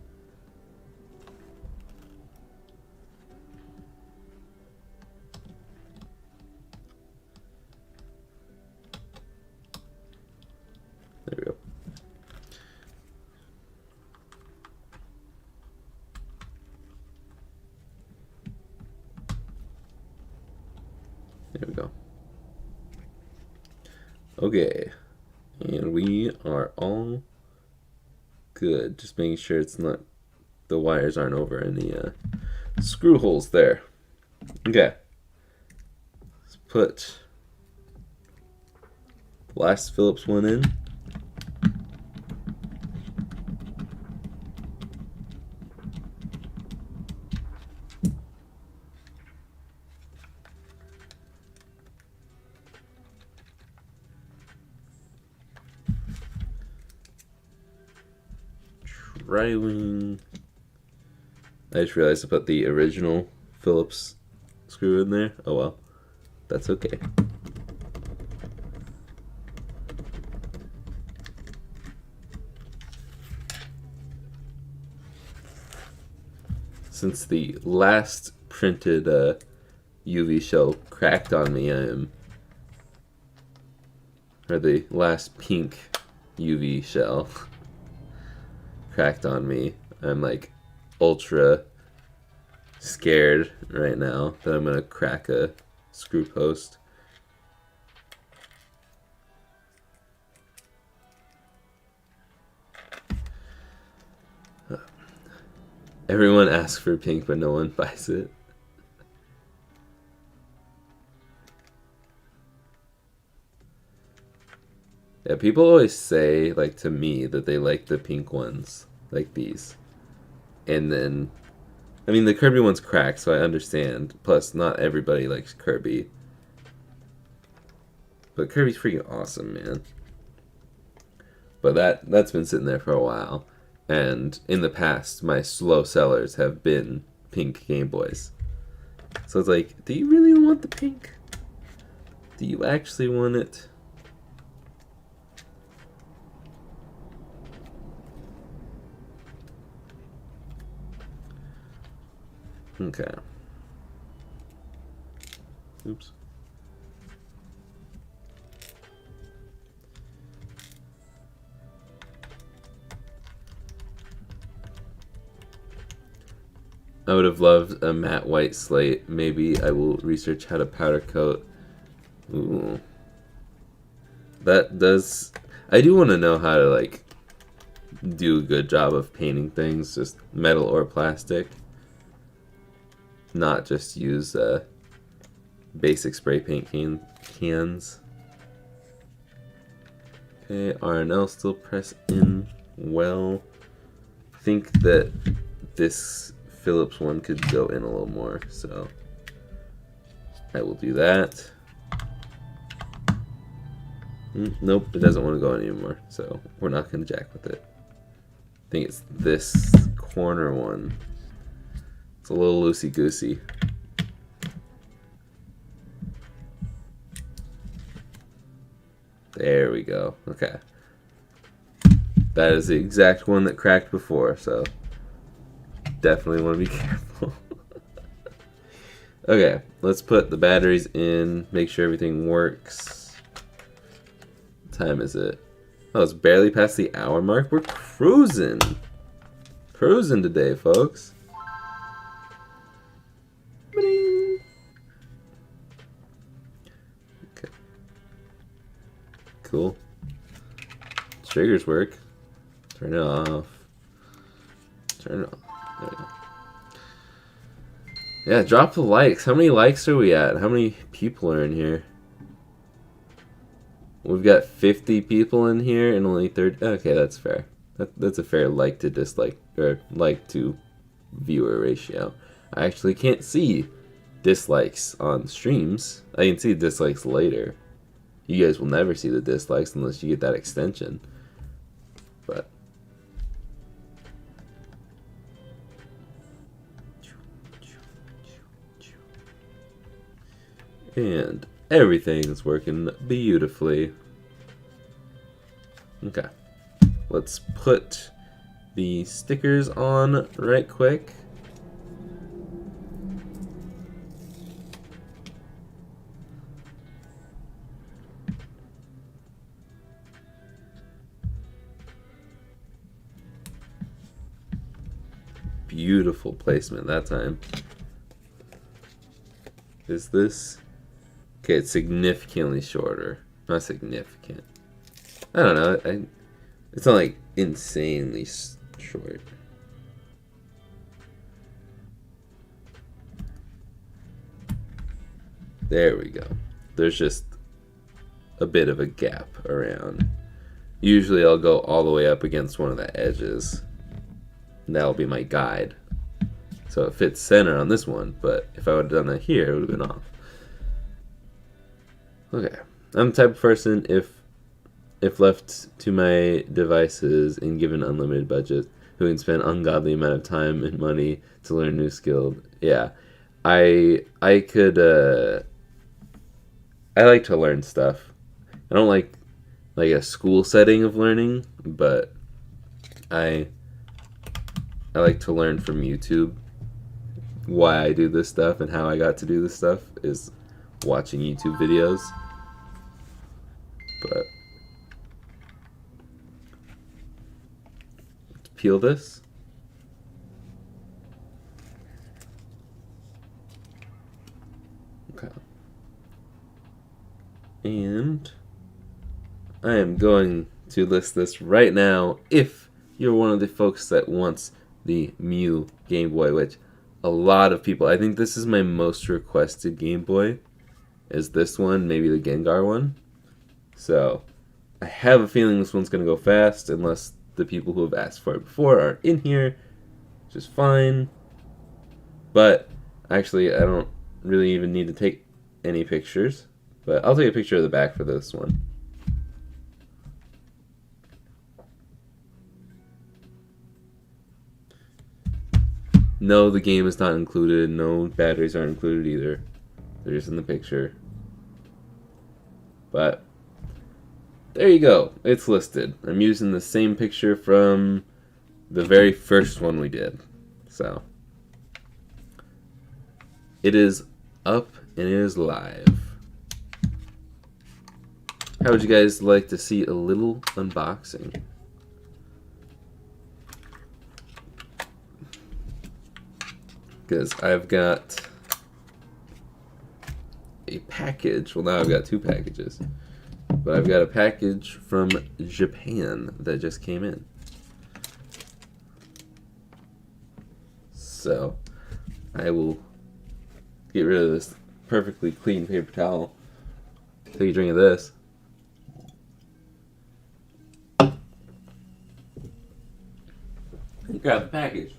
There we go. There we go. Okay. And we are all good. Just making sure it's not, the wires aren't over any screw holes there. Okay. Let's put the last Phillips one in. right wing. I just realized I put the original Phillips screw in there. Oh well, that's okay. Since the last printed UV shell cracked on me, or the last pink UV shell cracked on me, I'm like ultra scared right now that I'm gonna crack a screw post. Everyone asks for pink, but no one buys it. Yeah, people always say, like, to me, that they like the pink ones, like these. And then, I mean, the Kirby one's cracked, so I understand. Plus, not everybody likes Kirby. But Kirby's freaking awesome, man. But that's been sitting there for a while. And in the past, my slow sellers have been pink Game Boys. So it's like, do you really want the pink? Do you actually want it? Okay. Oops. I would have loved a matte white slate. Maybe I will research how to powder coat. Ooh. That does... I do want to know how to, like, do a good job of painting things, just metal or plastic. Not just use basic spray paint cans. Okay, RNL still press in well. I think that this Phillips one could go in a little more, so I will do that. Nope, it doesn't want to go anymore, so we're not going to jack with it. I think it's this corner one. It's a little loosey-goosey. There we go. Okay. That is the exact one that cracked before, so definitely want to be careful. Okay, let's put the batteries in, make sure everything works. What time is it? Oh, it's barely past the hour mark. We're cruising. Cruising today, folks. Okay. Cool. Triggers work. Turn it off. Turn it off. There we go. Yeah, drop the likes. How many likes are we at? How many people are in here? We've got 50 people in here and only 30. Okay, that's fair. That's a fair like to dislike, or like to viewer ratio. I actually can't see dislikes on streams. I can see dislikes later. You guys will never see the dislikes unless you get that extension. But and everything is working beautifully. Okay. Let's put the stickers on right quick. Beautiful placement that time. Is this? Okay, it's significantly shorter. Not significant. I don't know. It's not like insanely short. There we go. There's just a bit of a gap around. Usually I'll go all the way up against one of the edges. And that'll be my guide. So it fits center on this one, but if I would have done it here, it would have been off. Okay. I'm the type of person, if left to my devices and given unlimited budget, who can spend ungodly amount of time and money to learn new skill. Yeah, I could I like to learn stuff. I don't like a school setting of learning, but I like to learn from YouTube. Why I do this stuff and how I got to do this stuff is watching YouTube videos. But let's peel this. Okay. And I am going to list this right now if you're one of the folks that wants the MEW Game Boy, which a lot of people, I think this is my most requested Game Boy, is this one, maybe the Gengar one. So I have a feeling this one's going to go fast unless the people who have asked for it before are in here, which is fine. But actually, I don't really even need to take any pictures, but I'll take a picture of the back for this one. No, the game is not included. No batteries aren't included either. They're just in the picture. But there you go. It's listed. I'm using the same picture from the very first one we did. So it is up and it is live. How would you guys like to see a little unboxing? Because I've got a package. Well, now I've got two packages. But I've got a package from Japan that just came in. So I will get rid of this perfectly clean paper towel. Take a drink of this. And grab the package.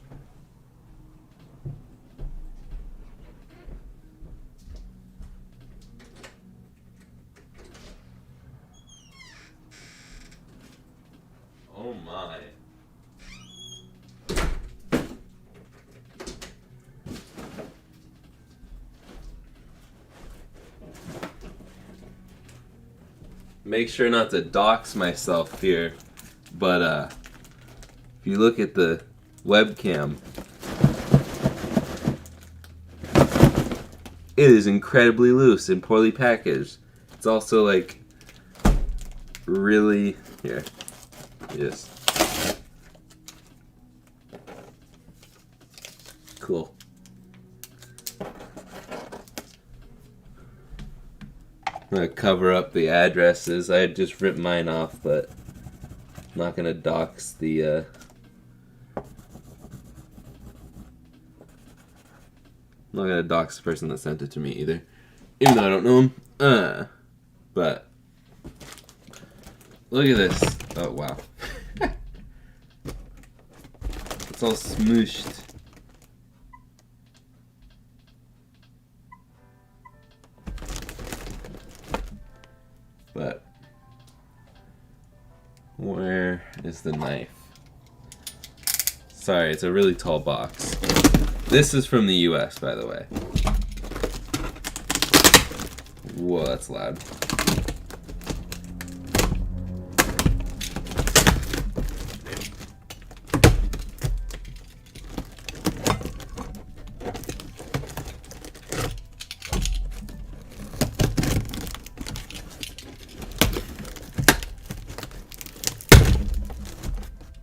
Oh my. Make sure not to dox myself here, but if you look at the webcam, it is incredibly loose and poorly packaged. It's also like really here. Yes. Cool. I'm gonna cover up the addresses. I had just ripped mine off, but I'm not gonna dox the I'm not gonna dox the person that sent it to me either. Even though I don't know him. But look at this. Oh wow. It's all smooshed. But where is the knife? Sorry, it's a really tall box. This is from the US, by the way. Whoa, that's loud.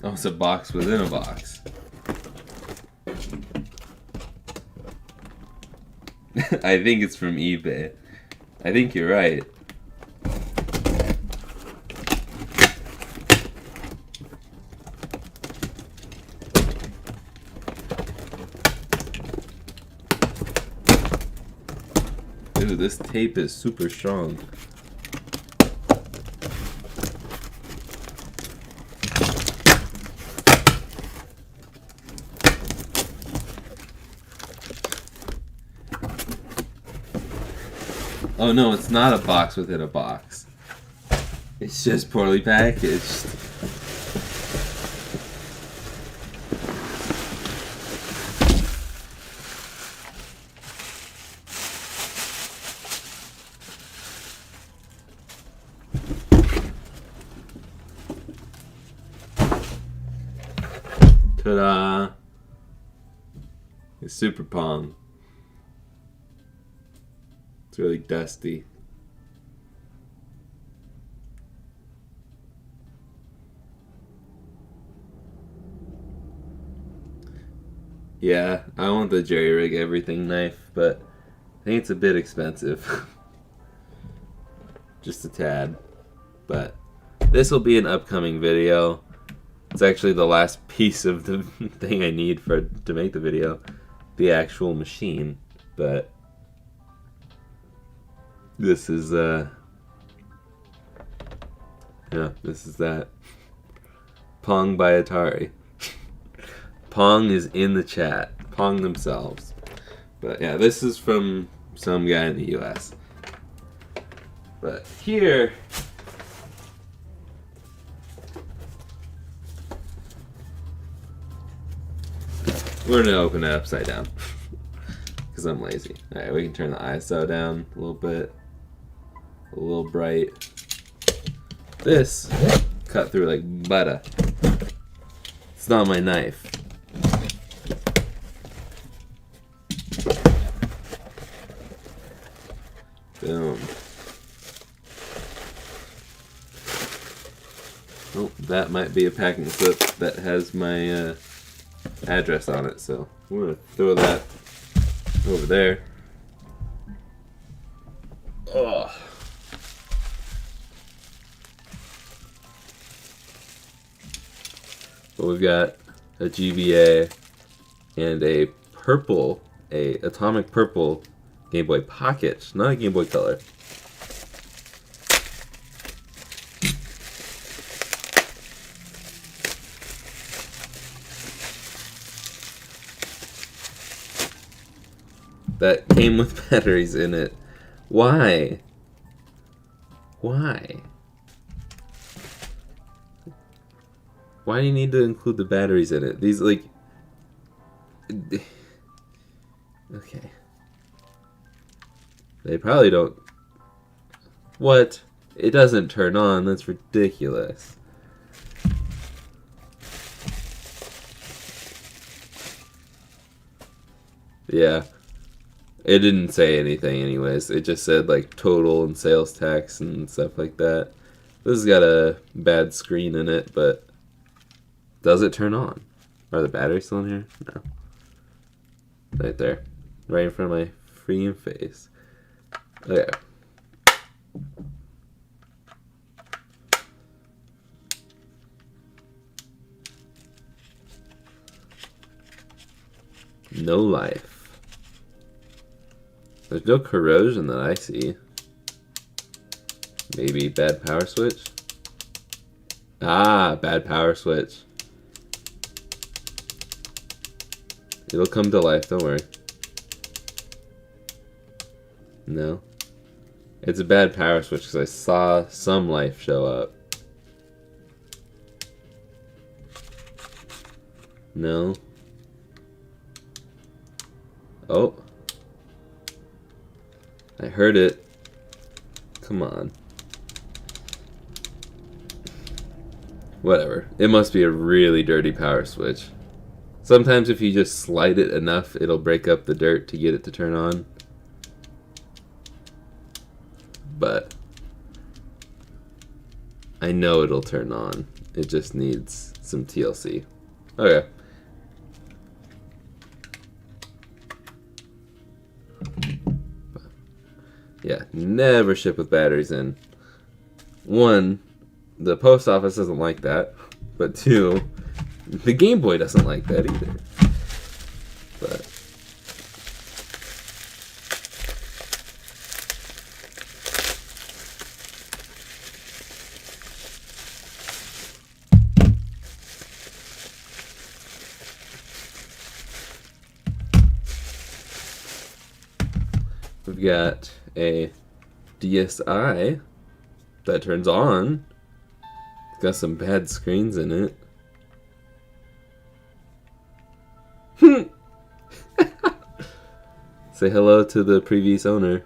Oh, it's a box within a box. I think it's from eBay. I think you're right. Ooh, this tape is super strong. Oh no, it's not a box within a box. It's just poorly packaged. Ta-da! It's Super Pong. It's really dusty. Yeah, I want the jerry rig everything knife, but I think it's a bit expensive. Just a tad. But this will be an upcoming video. It's actually the last piece of the thing I need to make the video. The actual machine. But this is yeah, this is that. Pong by Atari. Pong is in the chat. Pong themselves. But yeah, this is from some guy in the US. But here, we're gonna open it upside down. Because I'm lazy. Alright, we can turn the ISO down a little bit. A little bright. This cut through like butter. It's not my knife. Boom. Oh, that might be a packing slip that has my address on it, so we're gonna throw that over there. Oh. But we've got a GBA and a atomic purple Game Boy Pocket, not a Game Boy Color. That came with batteries in it. Why? Why? Why do you need to include the batteries in it? These, like... Okay. They probably don't... What? It doesn't turn on. That's ridiculous. Yeah. It didn't say anything anyways. It just said like total and sales tax and stuff like that. This has got a bad screen in it, but does it turn on? Are the batteries still in here? No. Right there. Right in front of my freaking face. Okay. No life. There's no corrosion that I see. Maybe bad power switch? Ah, bad power switch. It'll come to life, don't worry. No. It's a bad power switch because I saw some life show up. No. Oh. I heard it. Come on. Whatever. It must be a really dirty power switch. Sometimes if you just slide it enough, it'll break up the dirt to get it to turn on. But I know it'll turn on. It just needs some TLC. Okay. Yeah, never ship with batteries in. One, the post office doesn't like that. But two, the Game Boy doesn't like that either. But we've got a DSi that turns on. It's got some bad screens in it. Say hello to the previous owner.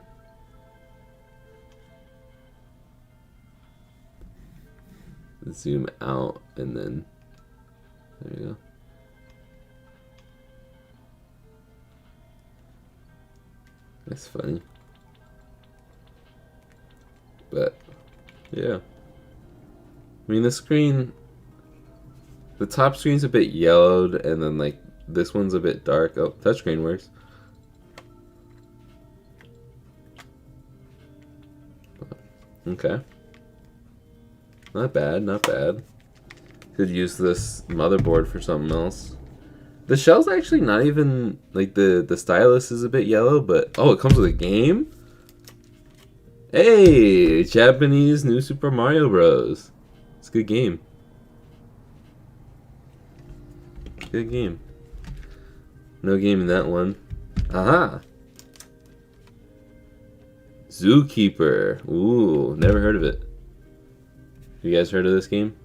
Zoom out and then there you go. That's funny. But, yeah. I mean, the screen, the top screen's a bit yellowed, and then, like, this one's a bit dark. Oh, touchscreen works. Okay. Not bad, not bad. Could use this motherboard for something else. The shell's actually not even, like, the stylus is a bit yellow, but, oh, it comes with a game? Hey, Japanese New Super Mario Bros. It's a good game. Good game. No game in that one. Aha! Zookeeper. Ooh, never heard of it. You guys heard of this game?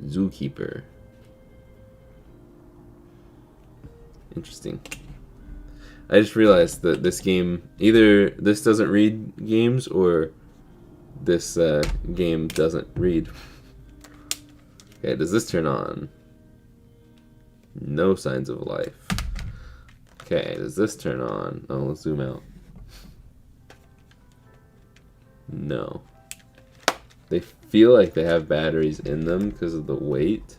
Zookeeper. Interesting. I just realized that this game, either this doesn't read games or this game doesn't read. Okay, does this turn on? No signs of life. Okay, does this turn on? Oh, let's zoom out. No. They feel like they have batteries in them because of the weight.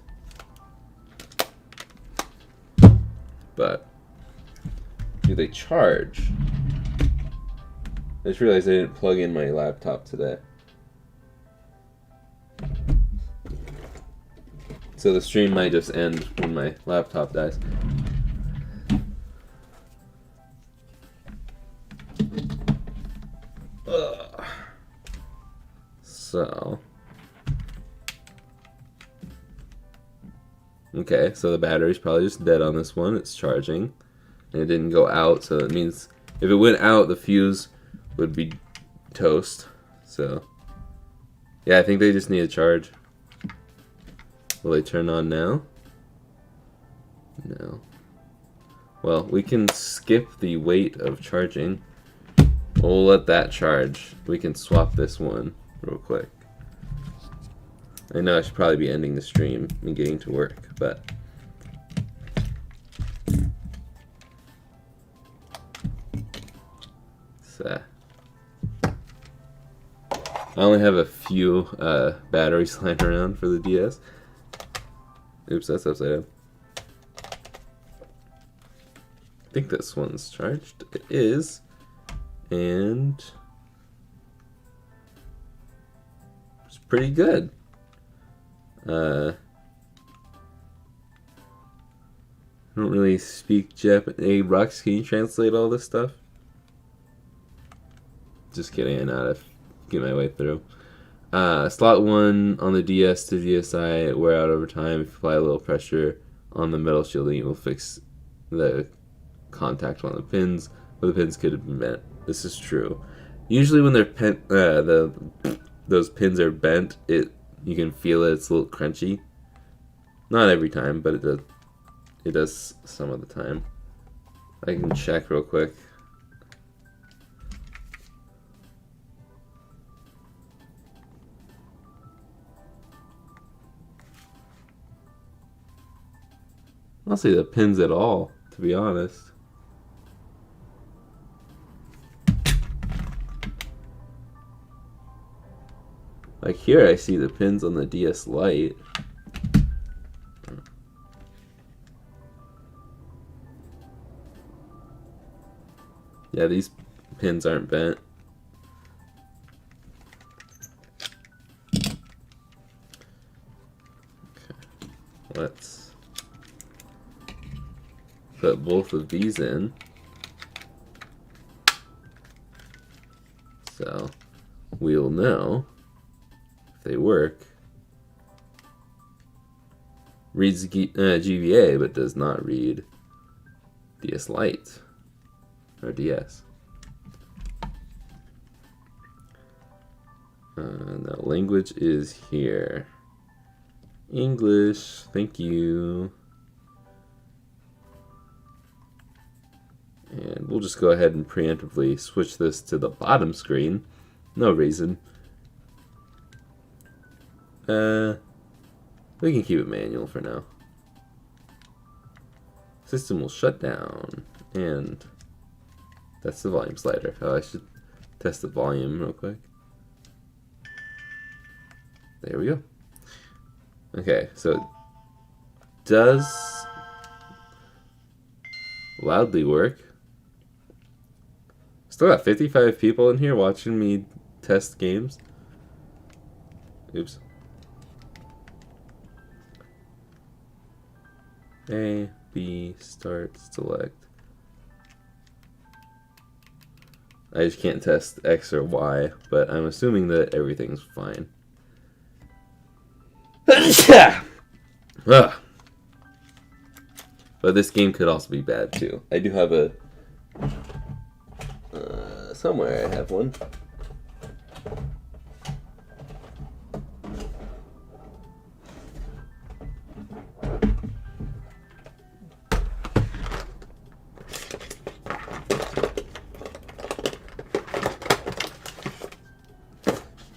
But do they charge? I just realized I didn't plug in my laptop today. So the stream might just end when my laptop dies. Ugh. So. Okay, so the battery's probably just dead on this one. It's charging. And it didn't go out, so it means if it went out, the fuse would be toast. So, yeah, I think they just need a charge. Will they turn on now? No. Well, we can skip the wait of charging. We'll let that charge. We can swap this one real quick. I know I should probably be ending the stream and getting to work, but I only have a few batteries lying around for the DS. Oops, that's upside down. I think this one's charged. It is. And it's pretty good. I don't really speak Japanese. Hey, Rux, can you translate all this stuff? Just kidding, I know how to get my way through. Slot 1 on the DS to DSi wear out over time. If you apply a little pressure on the metal shielding, it will fix the contact on the pins, where the pins could have been bent. This is true. Usually when they're those pins are bent, you can feel it. It's a little crunchy. Not every time, but it does. It does some of the time. I can check real quick. I don't see the pins at all, to be honest. Like here I see the pins on the DS Lite. Yeah, these pins aren't bent. Okay. Let's put both of these in. So we'll know if they work. Reads GBA but does not read DS Lite or DS. Now language is here. English, thank you. And we'll just go ahead and preemptively switch this to the bottom screen. No reason. We can keep it manual for now. System will shut down and That's the volume slider. Oh, I should test the volume real quick. There we go. Okay, so it does loudly work. Still got 55 people in here watching me test games. Oops. A, B, start, select. I just can't test X or Y, but I'm assuming that everything's fine. Ugh. But this game could also be bad too. I do have a... somewhere I have one.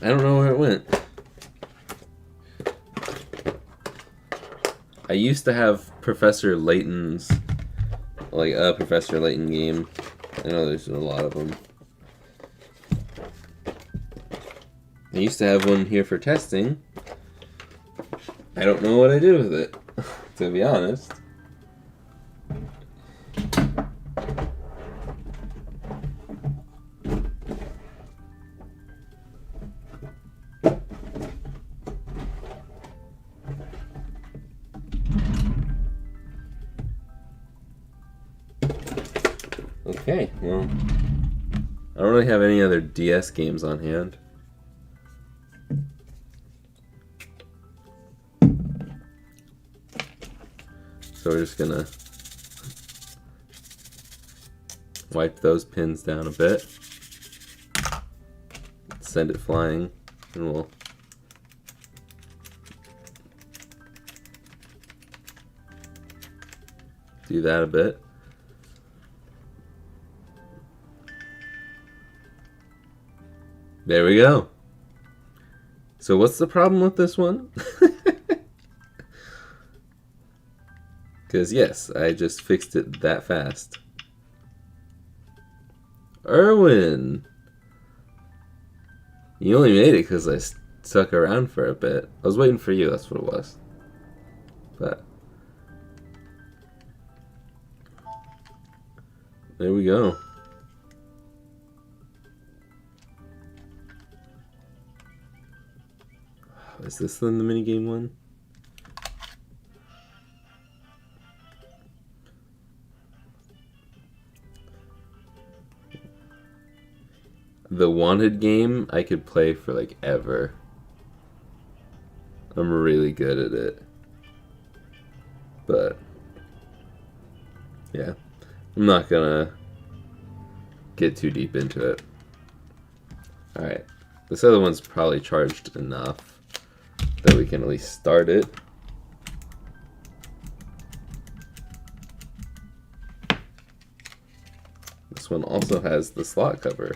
I don't know where it went. I used to have Professor Layton's, like a Professor Layton game. I know there's a lot of them. I used to have one here for testing. I don't know what I did with it, to be honest. Okay, well, I don't really have any other DS games on hand. So we're just gonna wipe those pins down a bit, send it flying, and we'll do that a bit. There we go. So what's the problem with this one? Because yes, I just fixed it that fast. Erwin! You only made it because I stuck around for a bit. I was waiting for you, that's what it was. But there we go. Is this then the minigame one? The wanted game I could play for like ever. I'm really good at it. But yeah, I'm not gonna get too deep into it. Alright, this other one's probably charged enough that we can at least start it. This one also has the slot cover.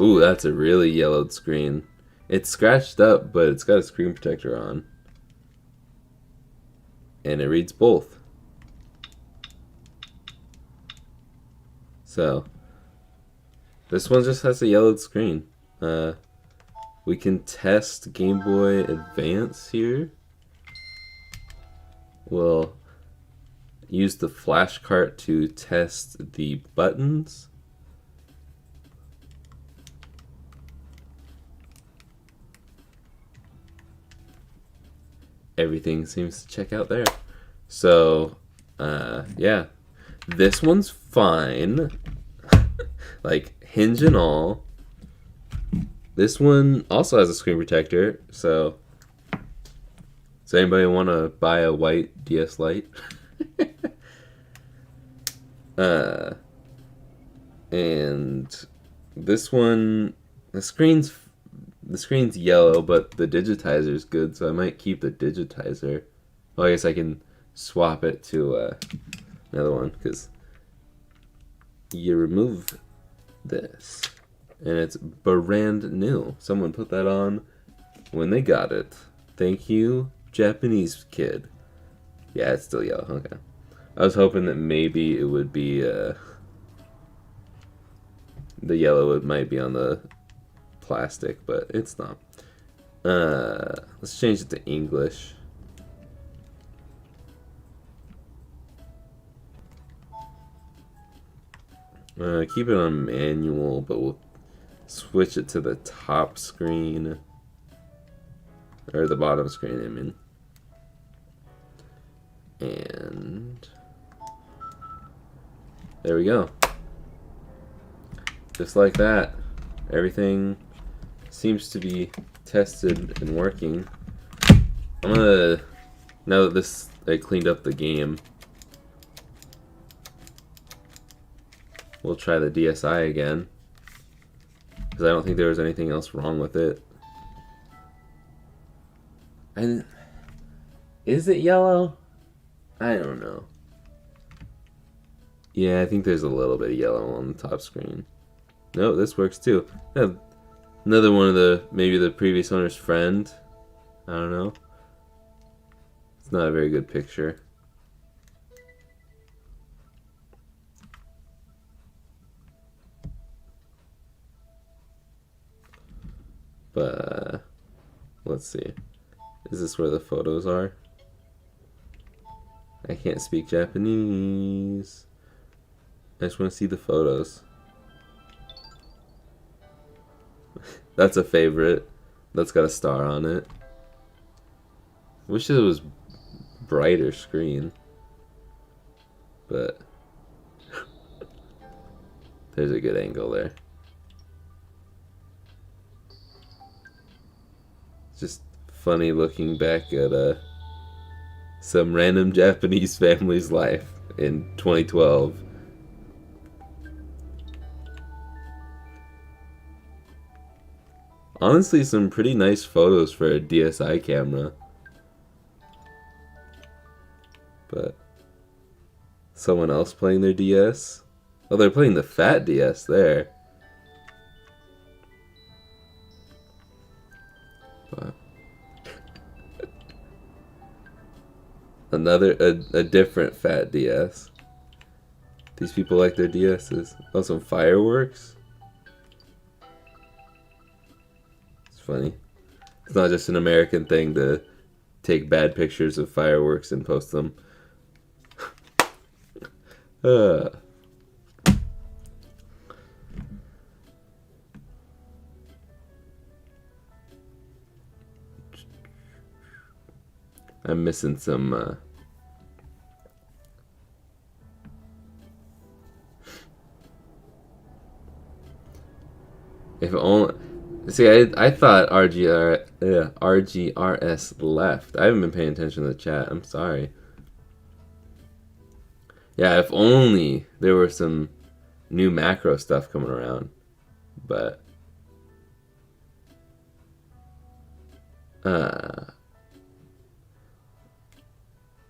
Ooh, that's a really yellowed screen. It's scratched up, but it's got a screen protector on. And it reads both. So, this one just has a yellowed screen. We can test Game Boy Advance here. We'll use the flash cart to test the buttons. Everything seems to check out there. So, yeah. This one's fine. Like, hinge and all. This one also has a screen protector, so... Does anybody want to buy a white DS Lite? And this one... The screen's yellow, but the digitizer's good, so I might keep the digitizer. Well, I guess I can swap it to another one, because you remove this, and it's brand new. Someone put that on when they got it. Thank you, Japanese kid. Yeah, it's still yellow. Okay. I was hoping that maybe it would be the yellow might be on the plastic, but it's not. Let's change it to English. Keep it on manual, but we'll switch it to the top screen. Or the bottom screen, I mean. And there we go. Just like that. Everything seems to be tested and working. I'm gonna, now that I cleaned up the game, we'll try the DSi again, because I don't think there was anything else wrong with it. And is it yellow? I don't know. Yeah, I think there's a little bit of yellow on the top screen. No, this works too. Another one of maybe the previous owner's friend. I don't know. It's not a very good picture. But let's see. Is this where the photos are? I can't speak Japanese. I just want to see the photos. That's a favorite. That's got a star on it. Wish it was brighter screen. But there's a good angle there. It's just funny looking back at some random Japanese family's life in 2012. Honestly, some pretty nice photos for a DSi camera. But someone else playing their DS? Oh, they're playing the fat DS there. But a different fat DS. These people like their DSs. Oh, some fireworks? It's funny. It's not just an American thing to take bad pictures of fireworks and post them. I'm missing some if only. See, I thought RGRS left. I haven't been paying attention to the chat. I'm sorry. Yeah, if only there were some new macro stuff coming around. But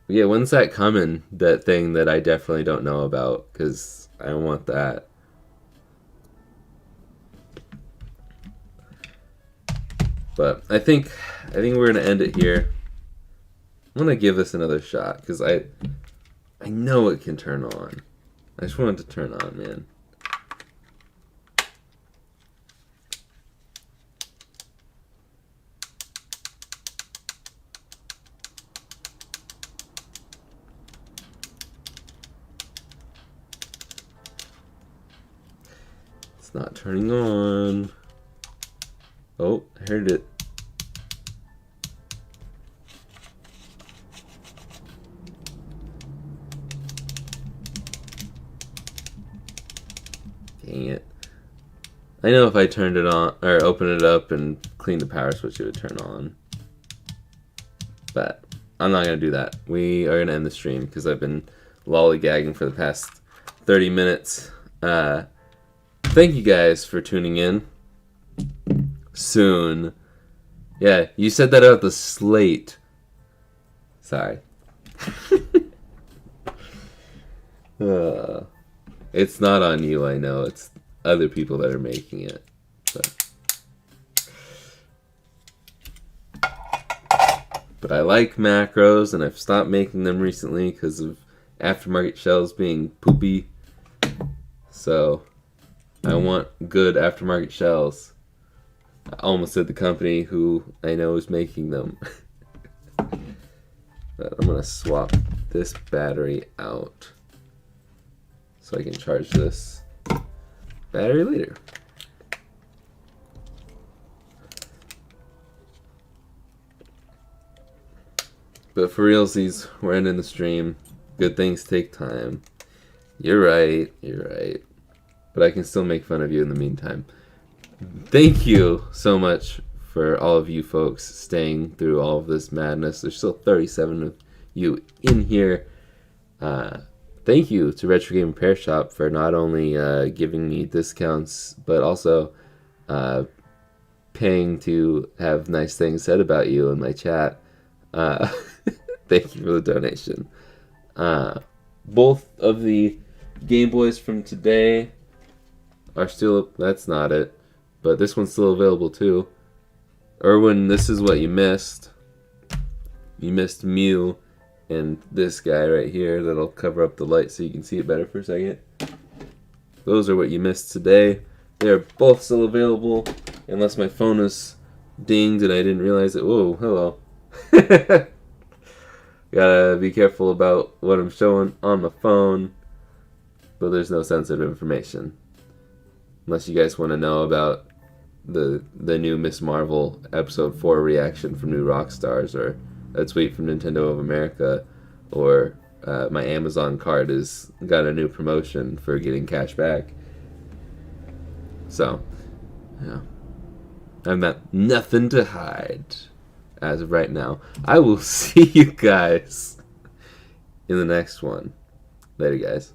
yeah, when's that coming? That thing that I definitely don't know about, because I want that. But I think we're gonna end it here. I'm gonna give this another shot because I know it can turn on. I just want it to turn on, man. It's not turning on. Oh, I heard it. Dang it. I know if I turned it on, or opened it up and cleaned the power switch, it would turn on. But I'm not going to do that. We are going to end the stream because I've been lollygagging for the past 30 minutes. Thank you guys for tuning in. Soon. Yeah, you said that about the slate. Sorry. It's not on you, I know. It's other people that are making it. So. But I like macros, and I've stopped making them recently because of aftermarket shells being poopy. So I want good aftermarket shells. I almost said the company who I know is making them. But I'm going to swap this battery out so I can charge this battery later. But for realsies, we're ending the stream. Good things take time. You're right, you're right. But I can still make fun of you in the meantime. Thank you so much for all of you folks staying through all of this madness. There's still 37 of you in here. Thank you to Retro Game Repair Shop for not only giving me discounts, but also paying to have nice things said about you in my chat. Thank you for the donation. Both of the Game Boys from today are still... That's not it. But this one's still available too. Erwin, this is what you missed. You missed Mew and this guy right here that'll cover up the light so you can see it better for a second. Those are what you missed today. They are both still available unless my phone is dinged and I didn't realize it. Whoa, hello. Gotta be careful about what I'm showing on my phone, but there's no sensitive information. Unless you guys want to know about the new Miss Marvel episode 4 reaction from New Rockstars, or a tweet from Nintendo of America, or my Amazon card has got a new promotion for getting cash back. So, yeah. I've got nothing to hide as of right now. I will see you guys in the next one. Later, guys.